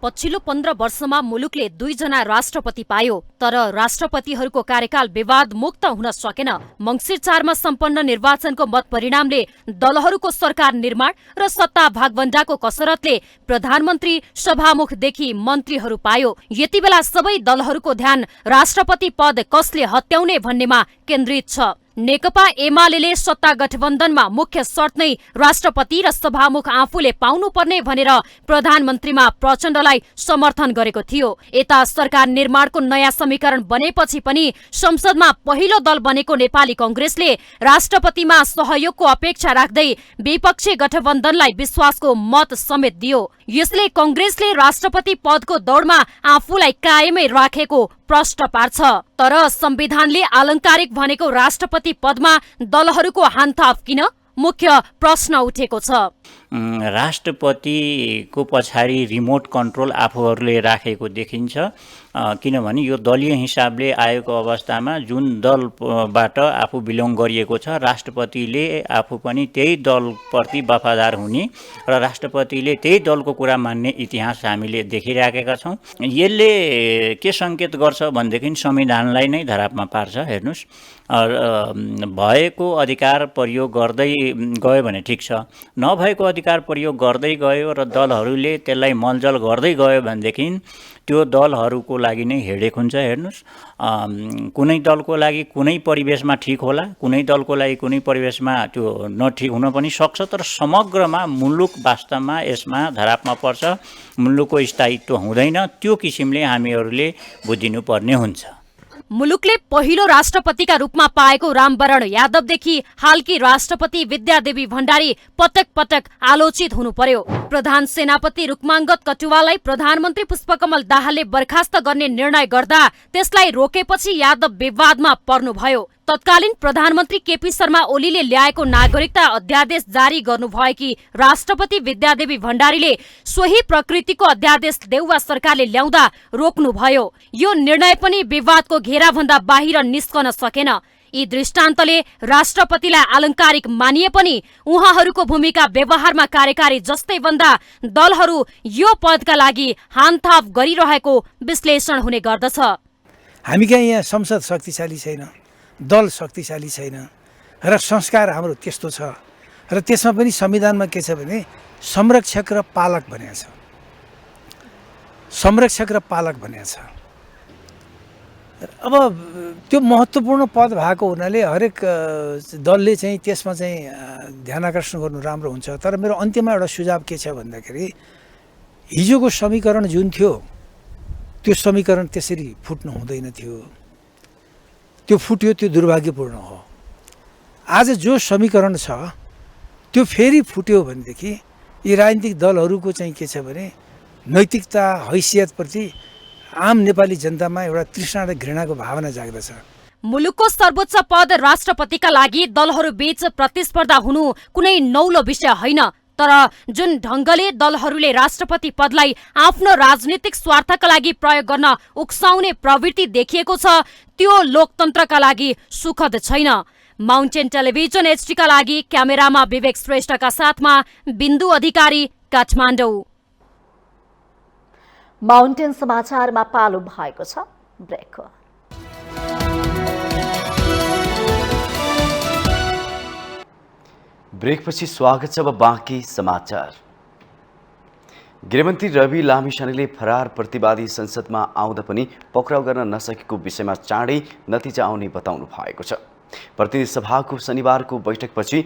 पछिल्लो 15 वर्षमा मुलुकले 2 जना राष्ट्रपति पायो, तर राष्ट्रपतिहरूको कार्यकाल विवाद मुक्त हुन सकेन। मंसिर 4 मा सम्पन्न निर्वाचनको मत परिणामले दलहरूको सरकार निर्माण र सत्ता भागवण्डाको कसरतले प्रधानमन्त्री सभामुखदेखि मन्त्रीहरू पायो। यति बेला सबै दलहरूको ध्यान राष्ट्रपति पद कसले हत्याउने भन्नेमा केन्द्रित छ। नेकपा एमाले सत्ता गठबन्धनमा मुख्य शर्त नै राष्ट्रपति र सभामुख आफूले पाउनुपर्ने भनेर प्रधानमन्त्रीमा प्रचण्डलाई समर्थन गरेको थियो। यता सरकार निर्माणको नयाँ समीकरण बनेपछि पनि संसदमा पहिलो दल बनेको नेपाली कांग्रेसले राष्ट्रपतिमा सहयोगको अपेक्षा राख्दै विपक्षी गठबन्धनलाई विश्वासको मत समेत दियो। यसले कांग्रेसले राष्ट्रपति पदको दौडमा आफूलाई कायमै राखेको प्रश्न पार्छ। तर संविधानले आलङ्कारिक भनेको राष्ट्रपति पदमा दलहरूको हानथाप किन? मुख्य प्रश्न उठेको छ। राष्ट्रपतिको पछाडि रिमोट कन्ट्रोल आफूहरूले राखेको देखिन्छ, किनभने यो दलीय हिसाबले आएको अवस्थामा जुन दलबाट आफू बिलोङ गरिएको छ, राष्ट्रपतिले आफू पनि त्यही दलप्रति वफादार हुने र राष्ट्रपतिले त्यही दलको कुरा मान्ने इतिहास हामीले देखिराखेका छौँ। यसले के सङ्केत गर्छ भनेदेखि संविधानलाई नै धरापमा पार्छ। हेर्नुहोस्, भएको अधिकार प्रयोग गर्दै गयो भने ठिक छ, नभएको अधिकार प्रयोग गर्दै गयो र दलहरूले त्यसलाई मलजल गर्दै गयो भनेदेखि त्यो दलहरूको लागि नै हेडेक हुन्छ। हेर्नुहोस्, कुनै दलको लागि कुनै परिवेशमा ठिक होला, कुनै दलको लागि कुनै परिवेशमा त्यो नठिक हुन पनि सक्छ, तर समग्रमा मुलुक वास्तवमा यसमा धरापमा पर्छ, मुलुकको स्थायित्व हुँदैन। त्यो किसिमले हामीहरूले बुझिनुपर्ने हुन्छ। मुलुकले पहिलो राष्ट्रपतिका रूपमा पाएको रामवरण यादवदेखि हालकी राष्ट्रपति विद्यादेवी भण्डारी पटक पटक आलोचित हुनु पर्यो। प्रधान सेनापति रुक्माङ्गद कटुवाललाई प्रधानमन्त्री पुष्पकमल दाहालले बर्खास्त गर्ने निर्णय गर्दा त्यसलाई रोकेपछि यादव विवादमा पर्नुभयो। तत्कालीन प्रधानमन्त्री केपी शर्मा ओलीले ल्याएको नागरिकता अध्यादेश जारी गर्नुभएकी राष्ट्रपति विद्यादेवी भण्डारीले सोही प्रकृतिको अध्यादेश देउवा सरकारले ल्याउँदा रोक्नुभयो। यो निर्णय पनि विवादको घेराभन्दा बाहिर निस्कन सकेन। यी दृष्टान्तले राष्ट्रपतिलाई आलङ्कारिक मानिए पनि उहाँहरूको भूमिका व्यवहारमा कार्यकारी जस्तै भन्दा दलहरू यो पदका लागि हानथाप गरिरहेको विश्लेषण हुने गर्दछ। हामी कहाँ यहाँ संसद शक्तिशाली छैन, दल शक्तिशाली छैन र संस्कार हाम्रो त्यस्तो छ र त्यसमा पनि संविधानमा के छ भने संरक्षक र पालक भनेको छ। संरक्षक र पालक भनेको छ। अब त्यो महत्त्वपूर्ण पद भएको हुनाले हरेक दलले चाहिँ त्यसमा चाहिँ ध्यान आकर्षण गर्नु राम्रो हुन्छ। तर मेरो अन्त्यमा एउटा सुझाव के छ भन्दाखेरि हिजोको समीकरण जुन थियो त्यो समीकरण त्यसरी फुट्नु हुँदैन थियो, त्यो फुट्यो, त्यो दुर्भाग्यपूर्ण हो। आज जो समीकरण छ त्यो फेरि फुट्यो भनेदेखि यी राजनीतिक दलहरूको चाहिँ के छ भने नैतिकता हैसियतप्रति आम नेपाली जनतामा एउटा तृष्णा र घृणाको भावना जाग्दछ। मुलुकको सर्वोच्च पद राष्ट्रपतिका लागि दलहरू बीच प्रतिस्पर्धा हुनु कुनै नौलो विषय होइन, तर जुन ढङ्गले दलहरूले राष्ट्रपति पदलाई आफ्नो राजनीतिक स्वार्थका लागि प्रयोग गर्न उक्साउने प्रवृत्ति देखिएको छ त्यो लोकतन्त्रका लागि सुखद छैन। माउन्टेन टेलिभिजन HD का लागि क्यामेरामा विवेक श्रेष्ठका साथमा बिन्दु अधिकारी, काठमाडौँ। माउन्टेन समाचारमा पालो भएको छ ब्रेक। ब्रेकपछि स्वागत छ। अब बाँकी समाचार। गृहमन्त्री रवि लामिछानेले फरार प्रतिवादी संसदमा आउँदा पनि पक्राउ गर्न नसकेको विषयमा चाँडै नतिजा आउने बताउनु भएको छ। प्रतिनिधि सभाको शनिबारको बैठकपछि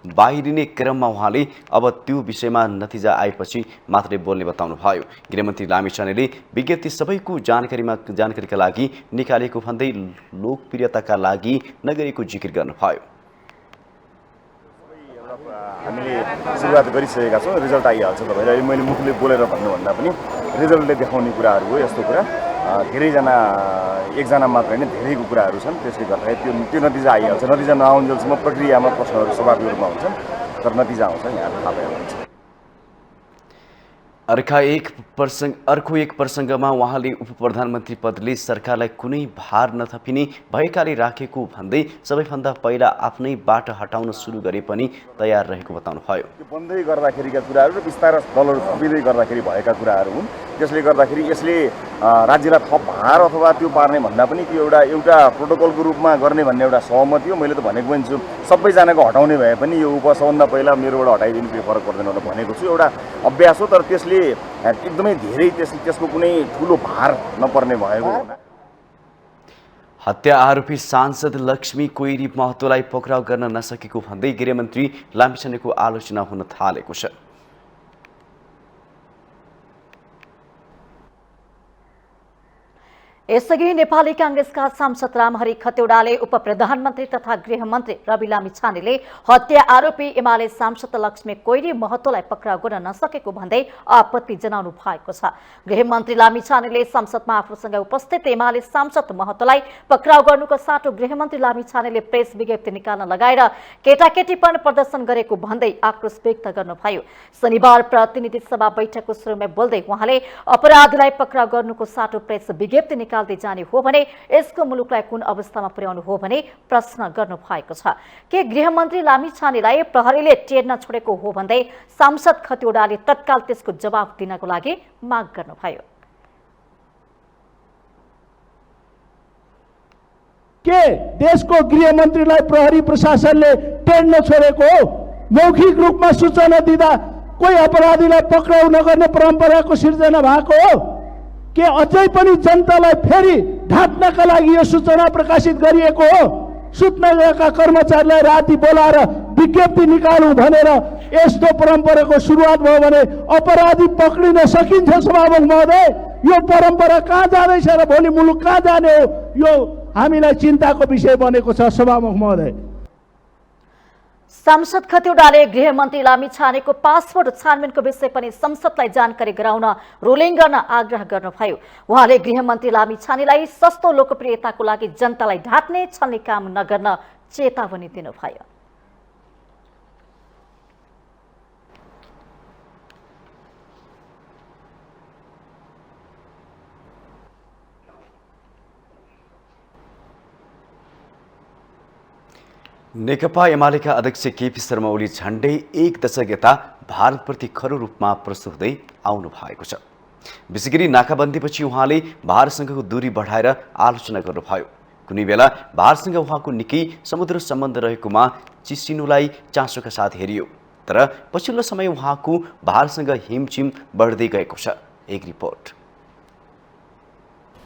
बाहिरिने क्रममा उहाँले अब त्यो विषयमा नतिजा आएपछि मात्रै बोल्ने बताउनुभयो। गृहमन्त्री लामिछानेले विज्ञप्ति सबैको जानकारीका लागि निकालेको भन्दै लोकप्रियताका लागि नगरेको जिकिर गर्नुभयो। हामीले सुरुवात गरिसकेका छौँ, रिजल्ट आइहाल्छ। तपाईँले अहिले मैले मुखले बोलेर भन्नुभन्दा पनि रिजल्टले देखाउने कुराहरू हो। यस्तो कुरा धेरैजना एकजना मात्र होइन धेरैको कुराहरू छन्। त्यसले गर्दाखेरि त्यो नतिजा आइहाल्छ। नतिजा नआउन्जेलसम्म प्रक्रियामा प्रश्नहरू स्वाभाविक रूपमा हुन्छन्, तर नतिजा आउँछ यहाँ थाहा भइहाल्छ। अर्को एक प्रसङ्गमा उहाँले उप प्रधानमन्त्री पदले सरकारलाई कुनै भार नथपिने भएकाले राखेको भन्दै सबैभन्दा पहिला आफ्नै बाट हटाउन सुरु गरे पनि तयार रहेको बताउनुभयो। त्यो बन्दै गर्दाखेरिका कुराहरू र बिस्तारै दलहरू थपिँदै गर्दाखेरि भएका कुराहरू हुन्। त्यसले गर्दाखेरि यसले राज्यलाई थप भार अथवा त्यो पार्ने भन्दा पनि त्यो एउटा प्रोटोकलको रूपमा गर्ने भन्ने एउटा सहमति हो। मैले त भनेको पनि छु, सबैजनाको हटाउने भए पनि यो सबभन्दा पहिला मेरोबाट हटाइदिनु केही फरक पर्दैन भनेको छु। एउटा अभ्यास हो, तर त्यसले एकदमै धेरै त्यसको कुनै ठुलो भार नपर्ने भएको हो। हत्या आरोपी सांसद लक्ष्मी कोइरी महतोलाई पक्राउ गर्न नसकेको भन्दै गृहमन्त्री लामिछानेको आलोचना हुन थालेको छ। यसअघि नेपाली कांग्रेसका सांसद रामहरि खतिवड़ाले उप प्रधानमन्त्री तथा गृहमन्त्री रवि लामिछानेले हत्या आरोपी एमाले सांसद लक्ष्मी कोइरी महतोलाई पक्राउ गर्न नसकेको भन्दै आपत्ति जनाउनु भएको छ। गृहमन्त्री लामिछानेले संसदमा आफूसँग उपस्थित एमाले सांसद महतोलाई पक्राउ गर्नुको साटो गृहमन्त्री लामिछानेले प्रेस विज्ञप्ति निकाल्न लगाएर केटाकेटीपन प्रदर्शन गरेको भन्दै आक्रोश व्यक्त गर्नुभयो। शनिबार प्रतिनिधि सभा बैठकको सुरुमा बोल्दै उहाँले अपराधीलाई पक्राउ गर्नुको साटो प्रेस विज्ञप्ति निकाल्दै जाने हो भने यसको मुलुकलाई कुन अवस्थामा पुर्याउनु हो भने प्रश्न गर्नु भएको छ। के गृहमन्त्री लामिछानेलाई प्रहरीले टेर्न छोडेको हो भन्दै सांसद खतिवड़ाले तत्काल त्यसको जवाफ दिनको लागि माग गर्नुभयो। के देशको गृहमन्त्रीलाई प्रहरी प्रशासनले टेर्न छोडेको हो? मौखिक रूपमा सूचना दिँदा कोही अपराधीलाई पक्राउ नगर्ने परम्पराको सिर्जना भएको हो? के अझै पनि जनतालाई फेरि ढाक्नका लागि यो सूचना प्रकाशित गरिएको हो? सुत्न गएका कर्मचारीलाई राति बोलाएर विज्ञप्ति निकालौँ भनेर यस्तो परम्पराको सुरुवात भयो भने अपराधी पक्रिन सकिन्छ? सभामुख महोदय, यो परम्परा कहाँ जाँदैछ र भोलि मुलुक कहाँ जाने हो? यो हामीलाई चिन्ताको विषय बनेको छ। सभामुख महोदय, सांसद खतिवड़ाले गृहमन्त्री लामिछानेको पासपोर्ट छानबिनको विषय पनि संसदलाई जानकारी गराउन रुलिङ गर्न आग्रह गर्नुभयो। उहाँले गृहमन्त्री लामिछानेलाई सस्तो लोकप्रियताको लागि जनतालाई ढाट्ने छल्ने काम नगर्न चेतावनी दिनुभयो। नेकपा एमालेका अध्यक्ष केपी शर्मा ओली झण्डै एक दशक यता भारतप्रति खरो रूपमा प्रस्तुत हुँदै आउनु भएको छ। विशेष गरी नाकाबन्दीपछि उहाँले भारतसँगको दूरी बढाएर आलोचना गर्नुभयो। कुनै बेला भारतसँग उहाँको निकै समुद्र सम्बन्ध रहेकोमा चिसिनुलाई चासोका साथ हेरियो, तर पछिल्लो समय उहाँको भारतसँग हिमचिम बढ्दै गएको छ। एक रिपोर्ट।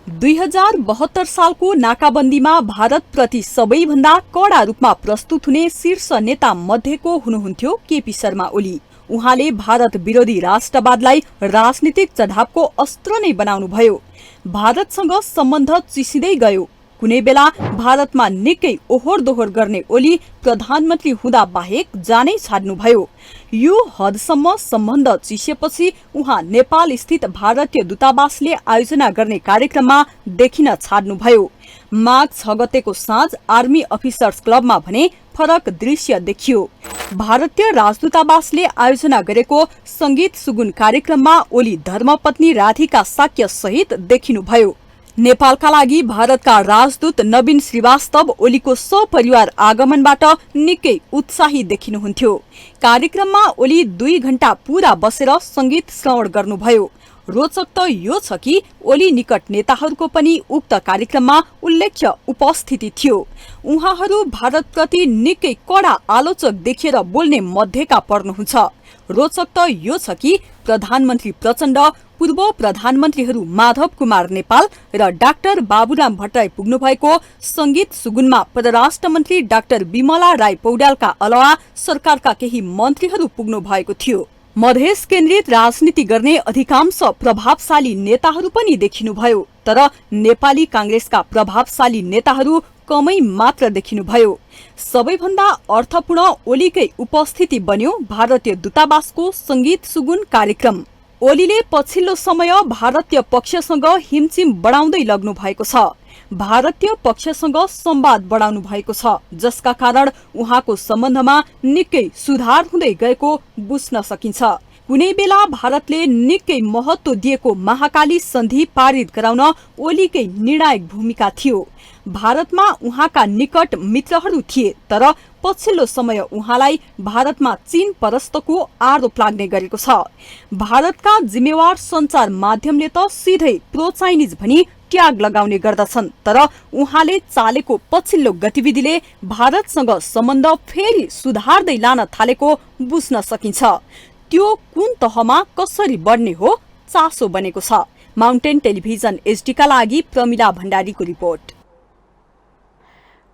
2072 सालको नाकाबन्दीमा भारतप्रति सबैभन्दा कडा रूपमा प्रस्तुत हुने शीर्ष नेता मध्येको हुनुहुन्थ्यो केपी शर्मा ओली। उहाँले भारत विरोधी राष्ट्रवादलाई राजनीतिक चढावको अस्त्र नै बनाउनुभयो। भारतसँग सम्बन्ध चिसिँदै गयो। कुनै बेला भारतमा निकै ओहोर दोहोर गर्ने ओली प्रधानमन्त्री हुँदा बाहेक जानै छाड्नुभयो। यो हदसम्म सम्बन्ध चिसेपछि उहाँ नेपाल स्थित भारतीय दूतावासले आयोजना गर्ने कार्यक्रममा देखिन छाड्नुभयो। माघ 6 गतेको साँझ आर्मी अफिसर्स क्लबमा भने फरक दृश्य देखियो। भारतीय राजदूतावासले आयोजना गरेको संगीत सुगुन कार्यक्रममा ओली धर्मपत्नी राधिका साक्य सहित देखिनुभयो। नेपालका लागि भारतका राजदूत नवीन श्रीवास्तव ओलीको सपरिवार आगमनबाट निकै उत्साही देखिनुहुन्थ्यो। कार्यक्रममा ओली 2 घण्टा पूरा बसेर संगीत श्रवण गर्नुभयो। रोचक त यो छ कि ओली निकट नेताहरूको पनि उक्त कार्यक्रममा उल्लेख्य उपस्थिति थियो। उहाँहरू भारतप्रति निकै कडा आलोचक देखिएर बोल्ने मध्येका पर्नुहुन्छ। रोचक त यो छ कि प्रधानमन्त्री प्रचण्ड, पूर्व प्रधानमन्त्रीहरू माधव कुमार नेपाल र डाक्टर बाबुराम भट्टराई पुग्नु भएको संगीत सुगुनमा परराष्ट्र मन्त्री डाक्टर विमला राई पौड्यालका अलावा सरकारका केही मन्त्रीहरू पुग्नु भएको थियो। मधेस केन्द्रित राजनीति गर्ने अधिकांश प्रभावशाली नेताहरू पनि देखिनुभयो, तर नेपाली कांग्रेसका प्रभावशाली नेताहरू कमै मात्र देखिनुभयो। सबैभन्दा अर्थपूर्ण ओलीकै उपस्थिति बन्यो भारतीय दूतावासको संगीत सुगुन कार्यक्रम। ओलीले पछिल्लो समय भारतीय पक्षसँग हिमचिम बढाउँदै लग्नु भएको छ। भारतीय पक्षसँग संवाद बढाउनु भएको छ, जसका कारण उहाँको सम्बन्धमा निकै सुधार हुँदै गएको बुझ्न सकिन्छ। कुनै बेला भारतले निकै महत्त्व दिएको महाकाली सन्धि पारित गराउन ओलीकै निर्णायक भूमिका थियो। भारतमा उहाँका निकट मित्रहरू थिए, तर पछिल्लो समय उहाँलाई भारतमा चीन परस्तको आरोप लाग्ने गरेको छ। भारतका जिम्मेवार सञ्चार माध्यमले त सिधै प्रो चाइनिज भनी ट्याग लगाउने गर्दछन्, तर उहाँले चालेको पछिल्लो गतिविधिले भारतसँग सम्बन्ध फेरि सुधार्दै लान थालेको बुझ्न सकिन्छ। त्यो कुन तहमा कसरी बढ्ने हो चासो बनेको छ। माउन्टेन टेलिभिजन एचडीका लागि प्रमिला भण्डारीको रिपोर्ट।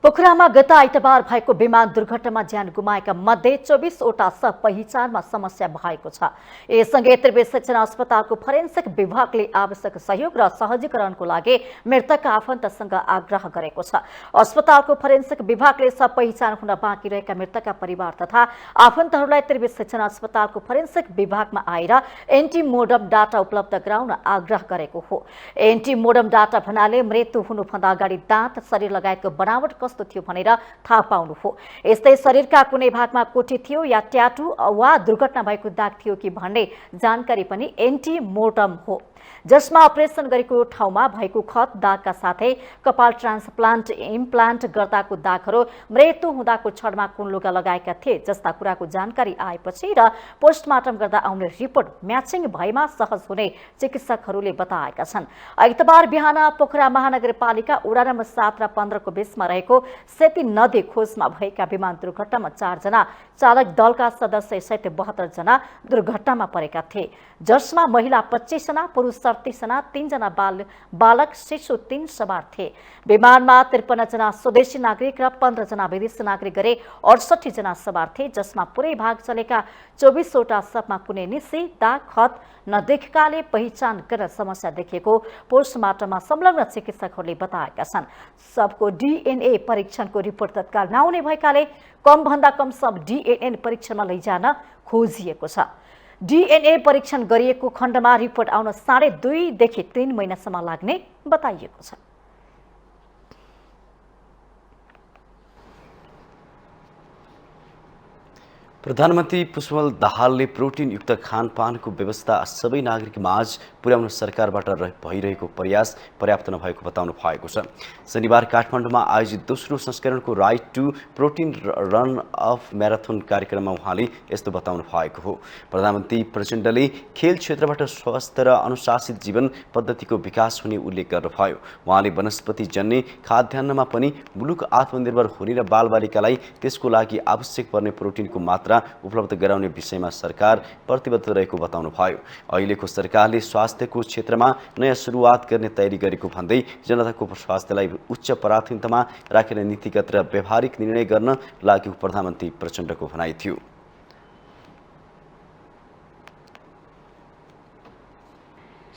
पोखरामा गत आइतबार भएको विमान दुर्घटनामा ज्यान गुमाएका मध्ये 24वटा शव पहिचानमा समस्या भएको छ। यससँगै त्रिवेणी शिक्षण अस्पतालको फोरेन्सिक विभागले आवश्यक सहयोग र सहजीकरणको लागि मृतकका आफन्तसँग आग्रह गरेको छ। अस्पतालको फोरेन्सिक विभागले शव पहिचान हुन बाँकी रहेका मृतकका परिवार तथा आफन्तहरूलाई त्रिवेणी शिक्षण अस्पतालको फोरेन्सिक विभागमा आएर एन्टिमोर्टम डाटा उपलब्ध गराउन आग्रह गरेको हो। एन्टिमोर्टम डाटा भन्नाले मृत्यु हुनुभन्दा अगाडि दाँत, शरीर लगायतको बनावट थियो भनेर थाहा पाउनु हो। यस्तै शरीरका कुनै भागमा कोटी थियो या ट्याटू वा दुर्घटना भएको दाग थियो कि भन्ने जानकारी पनि एन्टिमोर्टम हो, जसमा अपरेसन गरेको ठाउँमा भएको खत, दागका साथै कपाल ट्रान्सप्लान्ट, इम्प्लान्ट गर्दाको दागहरू, मृत्यु हुँदाको क्षणमा कुन लुगा लगाएका थिए जस्ता कुराको जानकारी आएपछि र पोस्टमार्टम गर्दा आउने रिपोर्ट म्याचिङ भएमा सहज हुने चिकित्सकहरूले बताएका छन्। आइतबार बिहान पोखरा महानगरपालिका वडा नम्बर 7 र 15 को बीचमा रहेको सेती नदी खोजमा भएका विमान दुर्घटनामा 4 जना चालक दलका सदस्य सहित 72 जना दुर्घटनामा परेका थिए, जसमा महिला 25 जना, पुरुष 37 जना, 3 जना बालक शिशु 3 सवार थिए। विमानमा 53 जना स्वदेशी नागरिक र 15 जना विदेशी नागरिक गरे 68 जना सवार थिए, जसमा पुरै भाग चलेका 24वटा शवमा कुनै निसी, दाग, खत नदेखेकाले पहिचान गर्न समस्या देखिएको पोस्टमार्टममा संलग्न चिकित्सकहरूले बताएका छन्। शवको डीएनए परीक्षणको रिपोर्ट तत्काल नआउने भएकाले कमभन्दा कम शव डीएनए परीक्षणमा लैजान खोजिएको छ। डीएनए परीक्षण गरिएको खण्डमा रिपोर्ट आउन 2.5 देखि 3 महिनासम्म लाग्ने बताइएको छ। प्रधानमन्त्री पुष्पकमल दाहालले प्रोटिनयुक्त खानपानको व्यवस्था सबै नागरिक माझ पुर्याउन सरकारबाट भइरहेको प्रयास पर्याप्त नभएको बताउनु भएको छ। शनिबार काठमाडौँमा आयोजित दोस्रो संस्करणको right to protein run of marathon कार्यक्रममा उहाँले यस्तो बताउनु भएको हो। प्रधानमन्त्री प्रचण्डले खेल क्षेत्रबाट स्वस्थ र अनुशासित जीवन पद्धतिको विकास हुने उल्लेख गर्नुभयो। उहाँले वनस्पति जन्य खाद्यान्नमा पनि मुलुक आत्मनिर्भर हुने र बालबालिकालाई त्यसको लागि आवश्यक पर्ने प्रोटिनको मात्रा उपलब्ध गराउने विषयमा सरकार प्रतिबद्ध रहेको बताउनुभयो। अहिलेको सरकारले स्वास्थ्यको क्षेत्रमा नयाँ सुरुवात गर्ने तयारी गरेको भन्दै जनताको स्वास्थ्यलाई उच्च प्राथमिकतामा राखेर नीतिगत र व्यावहारिक निर्णय गर्न लागेको प्रधानमन्त्री प्रचण्डको भनाइ थियो।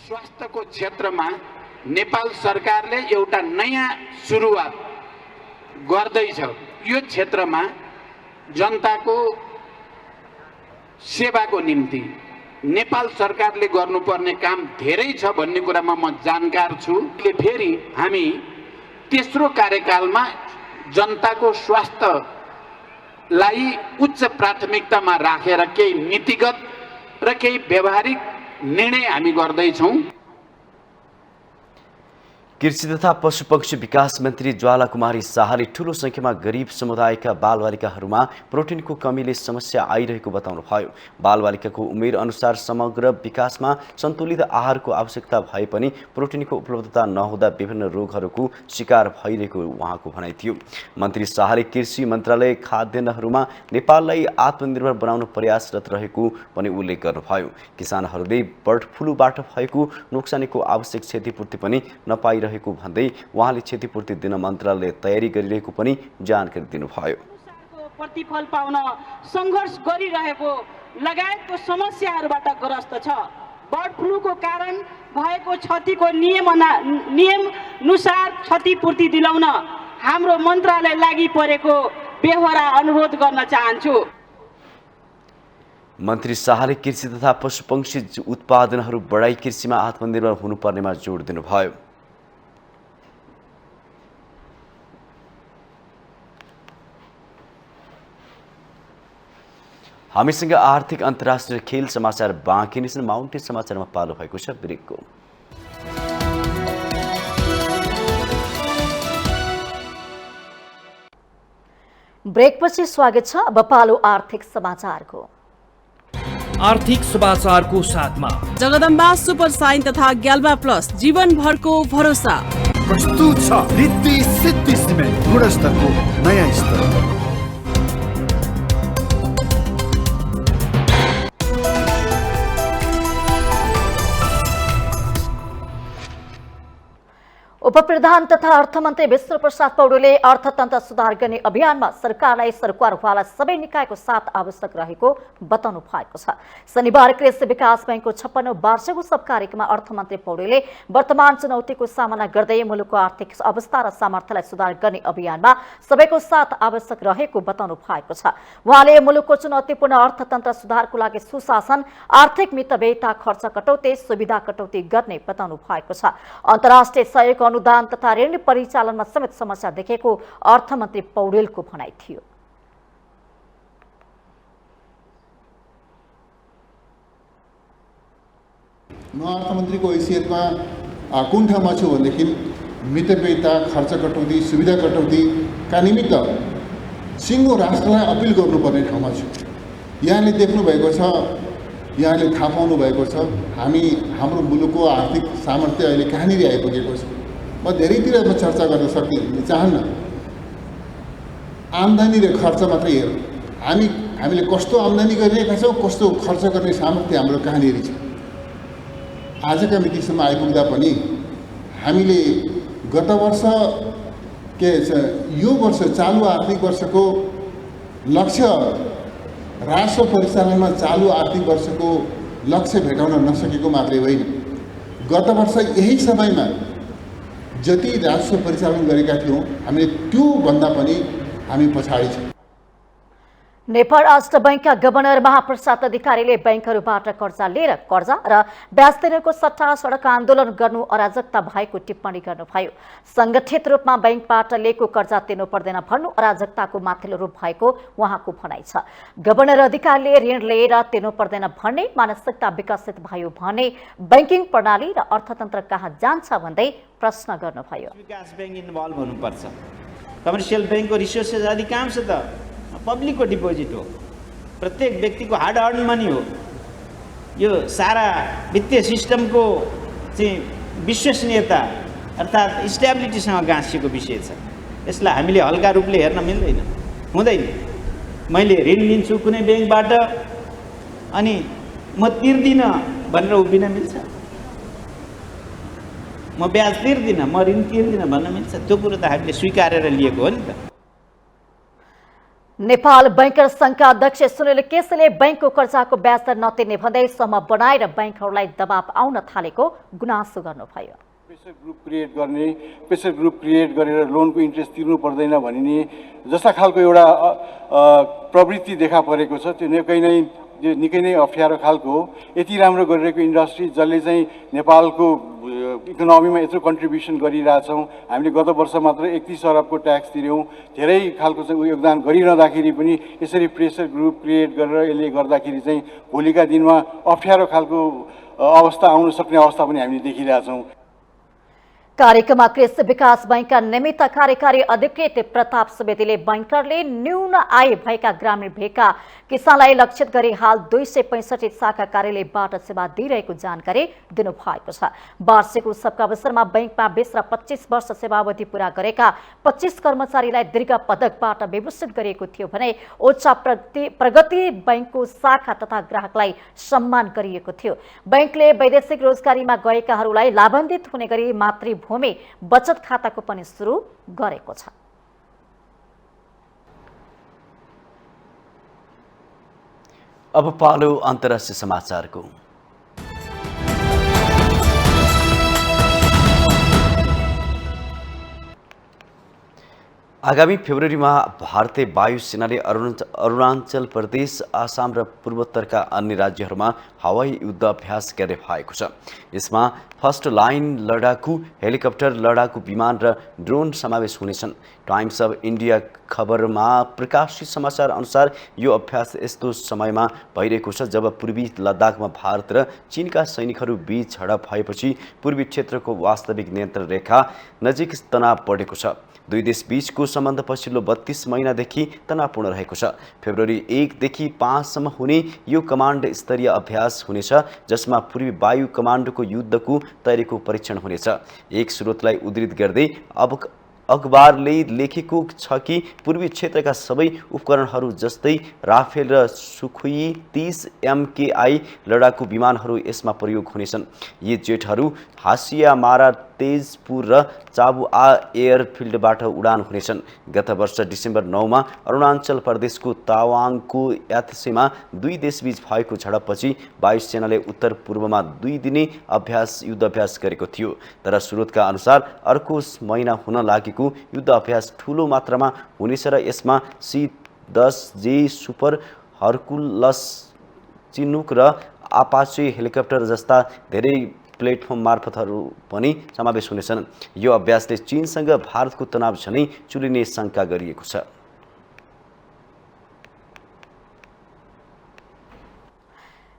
स्वास्थ्यको क्षेत्रमा नेपाल सरकारले एउटा नयाँ सुरुवात गर्दैछ। यो क्षेत्रमा जनताको सेवाको निम्ति नेपाल सरकारले गर्नुपर्ने काम धेरै छ भन्ने कुरामा म जानकार छु। फेरि हामी तेस्रो कार्यकालमा जनताको स्वास्थ्यलाई उच्च प्राथमिकतामा राखेर केही नीतिगत र केही व्यावहारिक निर्णय हामी गर्दैछौँ। कृषि तथा पशुपक्षी विकास मन्त्री ज्वाला कुमारी शाहले ठूलो संख्यामा गरिब समुदायका बालबालिकाहरूमा प्रोटिनको कमीले समस्या आइरहेको बताउनुभयो। बालबालिकाको उमेर अनुसार समग्र विकासमा सन्तुलित आहारको आवश्यकता भए पनि प्रोटिनको उपलब्धता नहुँदा विभिन्न रोगहरूको शिकार भइरहेको उहाँको भनाइ थियो। मन्त्री शाहले कृषि मन्त्रालय खाद्यान्नहरूमा नेपाललाई आत्मनिर्भर बनाउन प्रयासरत रहेको पनि उल्लेख गर्नुभयो। किसानहरूले बर्ड फ्लूबाट भएको नोक्सानीको आवश्यक क्षतिपूर्ति पनि नपाइ रहेको भन्दै उहाँले क्षतिपूर्ति दिन मन्त्रालयले तयारी गरिरहेको पनि जानकारी दिनुभयो। प्रतिफल पाउन संघर्ष गरिरहेको लगायतको समस्याहरूबाट ग्रस्त छ। बर्ड फ्लूको कारण भएको क्षतिको नियमअनुसार क्षतिपूर्ति दिलाउन हाम्रो मन्त्रालय लागि परेको बेहोरा अनुरोध गर्न चाहन्छु। मन्त्री शाहले कृषि तथा पशुपक्षी उत्पादनहरू बढाई कृषिमा आत्मनिर्भर हुनुपर्नेमा जोड दिनुभयो। हामीसँग आर्थिक अन्तर्राष्ट्रिय खेल समाचार बाँकी नै छन्। माउन्टेन समाचारमा पालो भएको छ ब्रेकको। ब्रेकपछि स्वागत छ। अब पालो आर्थिक समाचारको। आर्थिक समाचारको साथमा जगदम्बा सुपर साइन तथा ग्याल्बा प्लस जीवनभरको भरोसा। प्रस्तुत छ रिद्धि सिद्धि सिमेन्ट, गुणस्तरको नयाँ स्तर। उपप्रधान तथा अर्थमन्त्री विष्णुप्रसाद पौडेलले अर्थतन्त्र सुधार गर्ने अभियानमा सरकारलाई सरकारवाला सबै निकायको साथ आवश्यक रहेको बताउनु भएको छ। शनिबार कृषि विकास बैंकको 56औं वार्षिक उत्सव कार्यक्रममा अर्थमन्त्री पौडेलले वर्तमान चुनौतीको सामना गर्दै मुलुकको आर्थिक अवस्था र सामर्थ्यलाई सुधार गर्ने अभियानमा सबैको साथ आवश्यक रहेको बताउनु भएको छ। उहाँले मुलुकको चुनौतीपूर्ण अर्थतन्त्र सुधारको लागि सुशासन, आर्थिक मितव्ययता, खर्च कटौती, सुविधा कटौती गर्ने बताउनु भएको छ। अन्तर्राष्ट्रिय सहयोग, अनुदान तथा ऋण परिचालनमा समेत समस्या देखेको अर्थमन्त्री पौडेलको भनाइ थियो। म अर्थमन्त्रीको हैसियतमा कुन ठाउँमा छु भनेदेखि मितव्ययता, खर्च कटौती, सुविधा कटौतीका निमित्त सिङ्गो राष्ट्रलाई अपिल गर्नुपर्ने ठाउँमा छु। यहाँले देख्नुभएको छ, यहाँले थाहा पाउनु भएको छ, हाम्रो मुलुकको आर्थिक सामर्थ्य अहिले कहाँनिर आइपुगेको छ। म धेरैतिर चर्चा गर्न चाहन्न। आम्दानी र खर्च मात्रै हेरौँ। हामीले कस्तो आम्दानी गरिरहेका छौँ, कस्तो खर्च गर्ने सामर्थ्य हाम्रो कहाँनिर छ। आजका मितिसम्म आइपुग्दा पनि हामीले गत वर्ष यो वर्ष चालु आर्थिक वर्षको लक्ष्य, राजस्व परिचालनमा चालु आर्थिक वर्षको लक्ष्य भेटाउन नसकेको मात्रै होइन, गत वर्ष यही समयमा जति राजस्व परिचालन गरेका थियौँ हामीले त्यो भन्दा पनि हामी पछाडि छौँ। नेपाल राष्ट्र बैंकका गभर्नर महाप्रसाद अधिकारीले बैंकहरूबाट कर्जा लिएर कर्जा र ब्याज तिरेको सट्टा सडक आन्दोलन गर्नु अराजकता भएको टिप्पणी गर्नुभयो। संगठित रूपमा बैंकबाट लिएको कर्जा तिर्नु पर्दैन भन्नु अराजकताको माथिल्लो रूप भएको उहाँको भनाइ छ। गभर्नर अधिकारीले ऋण लिएर तिर्नु पर्दैन भन्ने मानसिकता विकसित भयो भने बैंकिङ प्रणाली र अर्थतन्त्र कहाँ जान्छ भन्दै प्रश्न गर्नुभयो। विकास बैंक इन्भल्भ हुनुपर्छ। कमर्सियल बैंकको रिसोर्सेस अधिकांश त पब्लिकको डिपोजिट हो, प्रत्येक व्यक्तिको हार्ड अर्न मनी हो। यो सारा वित्तीय सिस्टमको चाहिँ विश्वसनीयता अर्थात् स्टेबिलिटीसँग गाँसिएको विषय छ। यसलाई हामीले हल्का रूपले हेर्न मिल्दैन, हुँदैन। मैले ऋण लिन्छु कुनै ब्याङ्कबाट अनि म तिर्दिनँ भनेर उभिन मिल्छ? म ब्याज तिर्दिनँ, म ऋण तिर्दिनँ भन्न मिल्छ? त्यो कुरो त हामीले स्वीकारेर लिएको हो नि त। नेपाल बैंकर संघका अध्यक्ष सुनिल केसीले बैंकको कर्जाको ब्याज दर नतिर्ने भन्दै समूह बनाएर बैंकहरूलाई दबाव आउन थालेको गुनासो गर्नुभयो। प्रेसर ग्रुप क्रिएट गरेर लोनको इन्ट्रेस्ट तिर्नु पर्दैन भनिने जस्ता खालको एउटा प्रवृत्ति देखा परेको छ। त्यो निकै नै अप्ठ्यारो खालको हो। यति राम्रो गरिरहेको इन्डस्ट्री जसले चाहिँ नेपालको इकोनोमीमा यत्रो कन्ट्रिब्युसन गरिरहेछौँ, हामीले गत वर्ष मात्र 31 अरबको ट्याक्स तिर्यौँ। धेरै खालको चाहिँ योगदान गरिरहँदाखेरि पनि यसरी प्रेसर ग्रुप क्रिएट गरेर यसले गर्दाखेरि चाहिँ भोलिका दिनमा अप्ठ्यारो खालको अवस्था आउन सक्ने अवस्था पनि हामीले देखिरहेछौँ। कार्यक्रममा कृषि विकास बैंकका निमित्त कार्यकारी अधिकृत प्रताप सुवेदीले बैंकरले न्यून आय भएका ग्रामीण भेगका किसानलाई लक्षित गरी हाल 265 शाखा कार्यालयबाट सेवा दिइरहेको जानकारी दिनुभएको छ। वार्षिक उत्सवका अवसरमा बैंकमा 20 र 25 वर्ष सेवावधि पूरा गरेका 25 कर्मचारीलाई दीर्घ पदकबाट विभूषित गरिएको थियो भने ओछा प्रगति बैंकको शाखा तथा ग्राहकलाई सम्मान गरिएको थियो। बैंकले वैदेशिक रोजगारीमा गएकाहरूलाई लाभान्वित हुने गरी मातृभूमि बचत खाताको पनि सुरु गरेको छ। अब पालो अन्तर्राष्ट्रिय समाचारको। आगामी फेब्रुअरीमा भारतीय वायुसेनाले अरुणाचल प्रदेश, आसाम र पूर्वोत्तरका अन्य राज्यहरूमा हवाई युद्ध अभ्यास गर्ने भएको छ। यसमा फर्स्ट लाइन लडाकु हेलिकप्टर, लडाकु विमान र ड्रोन समावेश हुनेछन्। टाइम्स अफ इन्डिया खबरमा प्रकाशित समाचार अनुसार यो अभ्यास यस्तो समयमा भइरहेको छ जब पूर्वी लद्दाखमा भारत र चीनका सैनिकहरू बीच झडप भएपछि पूर्वी क्षेत्रको वास्तविक नियन्त्रण रेखा नजिक तनाव बढेको छ। दुई देश बीचको सम्बन्ध पछिल्लो 32 महिनादेखि तनावपूर्ण रहेको छ। फेब्रुअरी 1 देखि 5 सम्म हुने यो कमान्ड स्तरीय अभ्यास हुनेछ, जसमा पूर्वी वायु कमान्डको युद्धको तयारीको परीक्षण हुनेछ। एक स्रोतलाई उद्धृत गर्दै अखबारले लेखेको छ कि पूर्वी क्षेत्रका सबै उपकरणहरू जस्तै राफेल र सुखोई 30 MKI लडाकु विमानहरू यसमा प्रयोग हुनेछन्। यी जेटहरू हासियामारा, तेजपुर र चाबुआ एयरफिल्डबाट उडान हुनेछन्। गत वर्ष डिसेम्बर 9 मा अरुणाचल प्रदेशको तावाङको याथसेमा दुई देशबीच भएको झडपपछि वायुसेनाले उत्तर पूर्वमा 2 दिने युद्ध अभ्यास गरेको थियो। तर स्रोतका अनुसार अर्को महिना हुन लागेको युद्ध अभ्यास ठूलो मात्रामा हुनेछ र यसमा C-10J सुपर हर्कुलस, चिनुक र अपाचे हेलिकप्टर जस्ता धेरै प्लेटफर्म मार्फतहरू पनि समावेश हुनेछन्। यो अभ्यासले चीनसँग भारतको तनाव झनै चुलिने शंका गरिएको छ।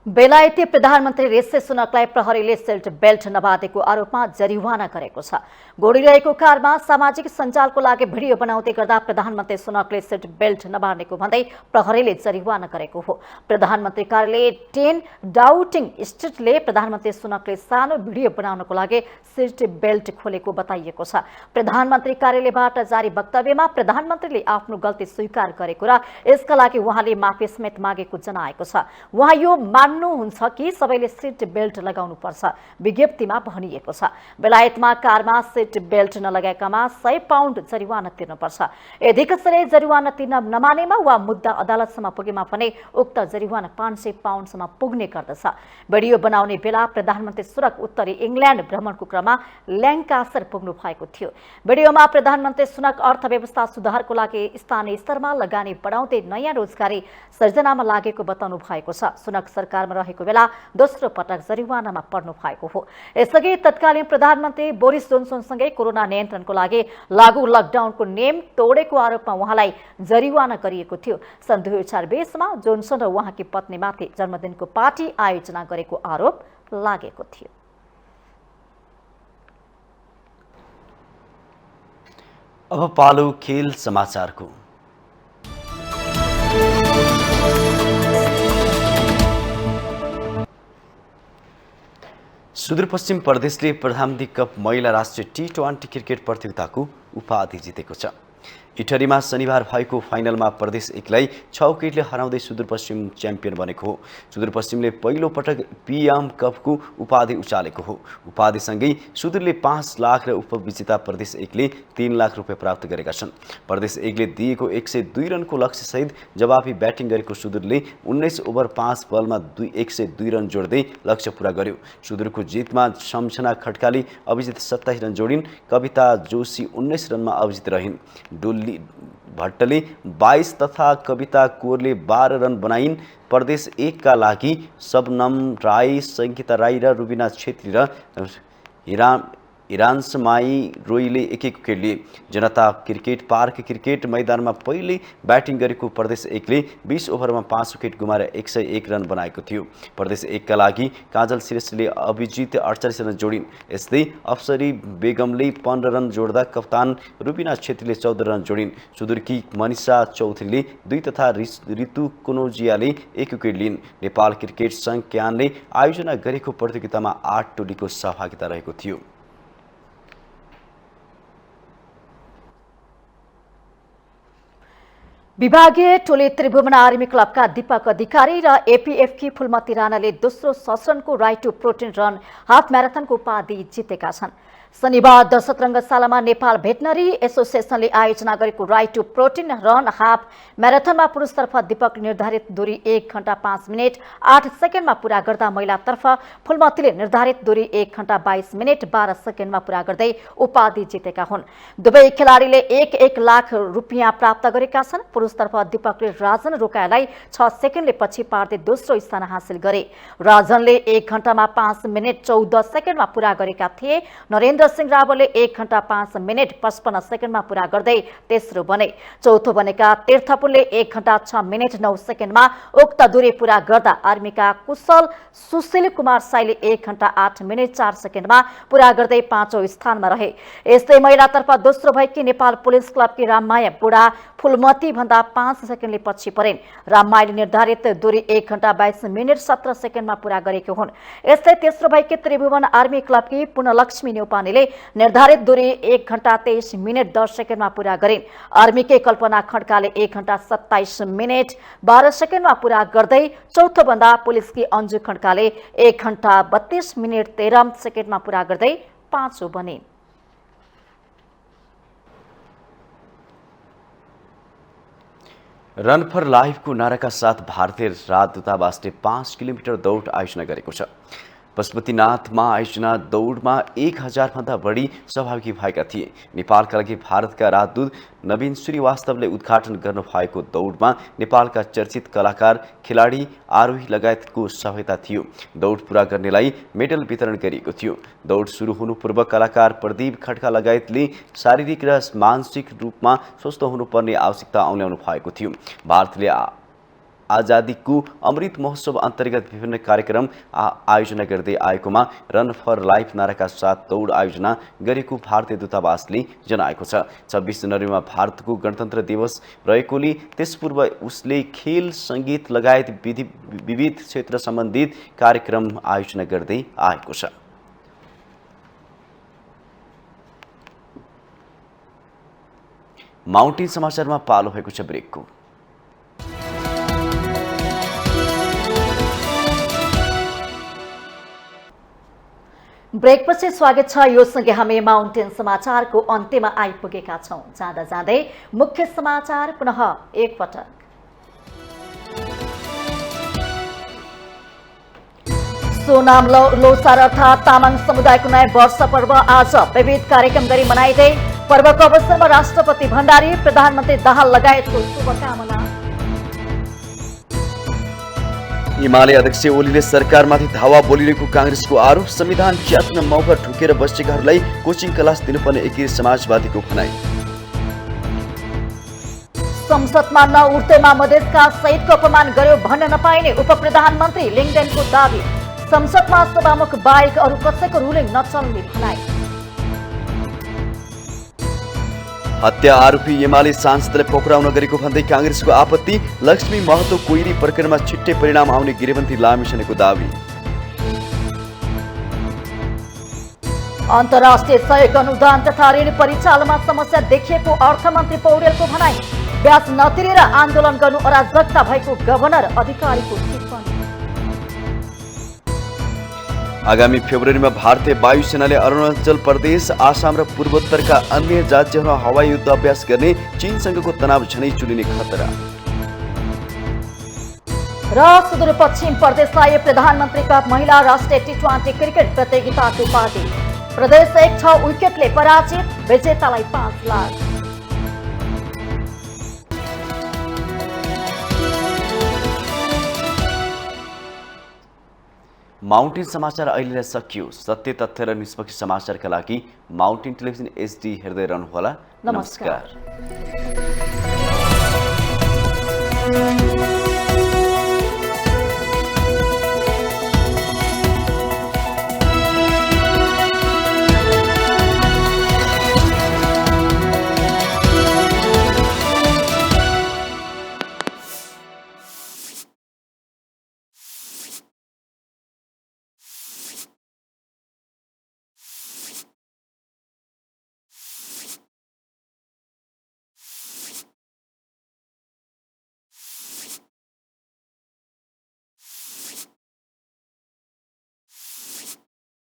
बेलायती प्रधानमन्त्री ऋषि सुनकलाई प्रहरीले सिट बेल्ट नबाँधेको आरोपमा जरिवाना गरेको छ। गोडिरहेको कारमा सामाजिक सञ्जालको लागि भिडियो बनाउँदै गर्दा प्रधानमन्त्री सुनकले सिट बेल्ट नबाँधेको भन्दै प्रहरीले जरिवाना गरेको हो। प्रधानमन्त्री कार्यालय 10 डाउटिङ स्ट्रिटले प्रधानमन्त्री सुनकले सानो भिडियो बनाउनको लागि सिट बेल्ट खोलेको बताइएको छ। प्रधानमन्त्री कार्यालयबाट जारी वक्तव्यमा प्रधानमन्त्रीले आफ्नो गल्ती स्वीकार गरेको र यसका लागि उहाँले माफी समेत मागेको जनाएको छ। उहाँ यो हुन्छ कि सबैले सिट बेल्ट लगाउनु पर्छ, विज्ञप्तिमा भनिएको छ। बेलायतमा कारमा सिट बेल्ट नलगाएकामा 100 पाउन्ड जरिवाना तिर्नुपर्छ। यदि कसैले जरिवाना तिर्न नमानेमा वा मुद्दा अदालतसम्म पुगेमा पनि उक्त जरिवाना 500 पाउन्डसम्म पुग्ने गर्दछ। भिडियो बनाउने बेला प्रधानमन्त्री सुरक उत्तरी इङ्ल्यान्ड भ्रमणको क्रममा ल्याङ्कासर पुग्नु भएको थियो। भिडियोमा प्रधानमन्त्री सुनक अर्थव्यवस्था सुधारको लागि स्थानीय स्तरमा लगानी बढाउँदै नयाँ रोजगारी सृजनामा लागेको बताउनु भएको छ। सुनक सरकारमा रहेको बेला दोस्रो पटक जरिवानामा पर्नु भएको हो। यसअघि तत्कालीन प्रधानमन्त्री बोरिस जोन्सनसँगै कोरोना नियन्त्रणको लागि लागू लकडाउनको नियम तोडेको आरोपमा उहाँलाई जरिवाना गरिएको थियो। सन् 2020 मा जोन्सन र उहाँकी पत्नीमाथि जन्मदिनको पार्टी आयोजना गरेको आरोप लागेको थियो। अब पालो खेल समाचारको। सुदूरपश्चिम प्रदेशले प्रधानमन्त्री कप महिला राष्ट्रिय T20 क्रिकेट प्रतियोगिताको उपाधि जितेको छ। इटरीमा शनिबार भएको फाइनलमा प्रदेश 1लाई 6 विकेटले हराउँदै सुदूरपश्चिम च्याम्पियन बनेको हो। सुदूरपश्चिमले पहिलो पटक PM कपको उपाधि उचालेको हो। उपाधिसँगै सुदूरले 5 लाख र उपविजेता प्रदेश 1ले 3 लाख रुपियाँ प्राप्त गरेका छन्। प्रदेश 1ले दिएको 102 रनको लक्ष्यसहित जवाफी ब्याटिङ गरेको सुदूरले 19 ओभर 5 बलमा 102 रन जोड्दै लक्ष्य पूरा गर्यो। सुदूरको जितमा सम्झना खड्काले अभिजित 27 रन जोडिन्। कविता जोशी 19 रनमा अभिजित रहिन्। डोल्ली भट्टले 22 तथा कविता कोरले 12 रन बनाइन्। प्रदेश 1 का लागि सबनम राई, सङ्गीता राई र रुबिना छेत्री र इरान्समाई रोईले 1-1 विकेट लिए। जनता क्रिकेट पार्क क्रिकेट मैदानमा पहिले ब्याटिङ गरेको प्रदेश 1 ले 20 ओभरमा 5 विकेट गुमाएर 101 रन बनाएको थियो। प्रदेश 1 का लागि काजल श्रेष्ठले अभिजित 48 रन जोडिन्। यस्तै अफसरी बेगमले 15 रन जोड्दा कप्तान रुबिना छेत्रीले 14 रन जोडिन्। सुदुर्की मनिषा चौधरीले 2 तथा ऋतु कुनौजियाले 1 विकेट लिइन्। नेपाल क्रिकेट संघ क्यानले आयोजना गरेको प्रतियोगितामा 8 टोलीको सहभागिता रहेको थियो। विभागीय टोली त्रिभुवन आर्मी क्लबका दीपक अधिकारी र एपीएफकी फुलमती राणाले दोस्रो सशनको right to protein run half म्याराथनको उपाधि जितेका छन्। शनिबार दशरथ रङ्गशालामा नेपाल भेटनरी एसोसिएसनले आयोजना गरेको right to protein run half म्याराथनमा पुरुषतर्फ दीपक निर्धारित दूरी 1 घण्टा 5 मिनेट 8 सेकेन्डमा पूरा गर्दा महिलातर्फ फुलमतीले निर्धारित दूरी 1 घण्टा 22 मिनेट 12 सेकेन्डमा पूरा गर्दै उपाधि जितेका हुन्। दुवै खेलाडीले 1-1 लाख रुपियाँ प्राप्त गरेका छन्। पुरुषतर्फ दीपकले राजन रोकालाई 6 सेकेन्डले पछि पार्दै दोस्रो स्थान हासिल गरे। राजनले 1 घण्टामा 5 मिनेट 14 सेकेन्डमा पूरा गरेका थिए। नरेन्द्र सिंह रावलले 1 घण्टा 5 मिनेट 55 सेकेन्डमा पूरा गर्दै तेस्रो बने। चौथो बनेका तीर्थपुरले 1 घण्टा 6 मिनेट 9 सेकेन्डमा उक्त दूरी पूरा गर्दा आर्मीका कुशल सुशील कुमार साईले 1 घण्टा 8 मिनेट 4 सेकेन्डमा पूरा गर्दै 5औं स्थानमा रहे। यस्तै महिलातर्फ दोस्रो भएकी नेपाल पुलिस क्लबकी राममाया बुढा फुलमती भन्दा 5 सेकेन्डले पछि परेन्। राममायाले निर्धारित दूरी 1 घण्टा 22 मिनेट 17 सेकेन्डमा पूरा गरेकी हुन्। यस्तै तेस्रो भएकी त्रिभुवन आर्मी क्लबकी पूर्णलक्ष्मी न्यौपानेले निर्धारित दूरी 1 घण्टा 23 मिनेट 10 सेकेन्डमा पूरा गरिन्। आर्मीकै कल्पना खड्काले 1 घण्टा 27 मिनेट 12 सेकेन्डमा पूरा गर्दै चौथो भन्दा पुलिसकी अन्जु खड्काले 1 घण्टा 32 मिनेट 13 सेकेन्डमा पूरा गर्दै 5औं बने। रन फर लाइफको नाराका साथ भारतीय राजदूतावासले 5 किलोमिटर दौड आयोजना गरेको छ। पशुपतिनाथमा आयोजना दौडमा 1000 भन्दा बढी सहभागी भएका थिए। नेपालका लागि भारतका राजदूत नवीन श्रीवास्तवले उद्घाटन गर्नु भएको दौडमा नेपालका चर्चित कलाकार खेलाडी आरोही लगायतको सहभागिता थियो। दौड पूरा गर्नेलाई मेडल वितरण गरिएको थियो। दौड सुरु हुनु पूर्व कलाकार प्रदीप खड्का लगायतले शारीरिक र मानसिक रूपमा स्वस्थ हुनुपर्ने आवश्यकता औल्याउनु भएको थियो। भारतले आजादीको अमृत महोत्सव अन्तर्गत विभिन्न कार्यक्रम आयोजना गर्दै आएकोमा रन फर लाइफ नाराका साथ दौड आयोजना गरेको भारतीय दूतावासले जनाएको छ। 26 जनवरीमा भारतको गणतन्त्र दिवस रहेकोले त्यसपूर्व उसले खेल संगीत लगायत विविध क्षेत्र सम्बन्धित कार्यक्रम आयोजना गर्दै आएको छ। माउन्टेन समाचारमा पालो भएको छ ब्रेकको। ब्रेकपछि स्वागत छ। यो सँगै हामी माउन्टेन समाचारको अन्त्यमा आइपुगेका छौं। जाँदा जाँदै मुख्य समाचार पुनः एकपटक। सोनाम लोसार अर्थात् तामाङ समुदायको नयाँ वर्ष पर्व आज विविध कार्यक्रम गरी मनाइँदै पर्वको अवसरमा राष्ट्रपति भण्डारी प्रधानमन्त्री दाहाल लगायतको शुभकामना। एमाले अध्यक्ष ओलीले सरकारमाथि धावा बोलिरहेको कांग्रेसको आरोप। संविधान च्यात्न मौका ठुकेर बसेकाहरूलाई कोचिङ क्लास दिनुपर्ने एकीय समाजवादीको भनाइ। संसदमा नउठ्दैमा मधेसका शहीदको अपमान गर्यो भन्न नपाइने उप प्रधानमन्त्री लिङ्गडेनको दावी। संसदमा सभामुख बाहेक अरू कसैको रुलिङ नचल्ने भनाइ। हत्या आरोपी एमाले सांसदलाई पक्राउ नगरेको भन्दै कांग्रेसको आपत्ति। लक्ष्मी महतो कोइरी प्रकरणमा छिट्टै परिणाम आउने गिरिवन्ती लामिछानेको दावी। अन्तर्राष्ट्रिय सहयोग अनुदान तथा ऋण परिचालनमा समस्या देखिएको अर्थमन्त्री पौडेलको भनाइ। ब्याज नतिरेर आन्दोलन गर्नु अराजकता भएको गभर्नर अधिकारीको टिप्पणी। आगामी फेब्रुअरीमा भारतीय वायुसेनाले अरुणाचल प्रदेश, आसाम र पूर्वोत्तरका अन्य राज्यहरूमा हवाई युद्ध अभ्यास गर्ने चीनसँगको तनाव झनै चुलिने खतरा। र सुदूरपश्चिम प्रदेशलाई प्रधानमन्त्री कप महिला राष्ट्रिय टी20 क्रिकेट प्रतियोगिताको उपाधि। प्रदेश 6 विकेटले पराजित, विजेतालाई 5 लाख। माउन्टेन समाचार अहिलेलाई सकियो। सत्य तथ्य र निष्पक्ष समाचारका लागि माउन्टेन टेलिभिजन HD हेर्दै रहनुहोला। नमस्कार।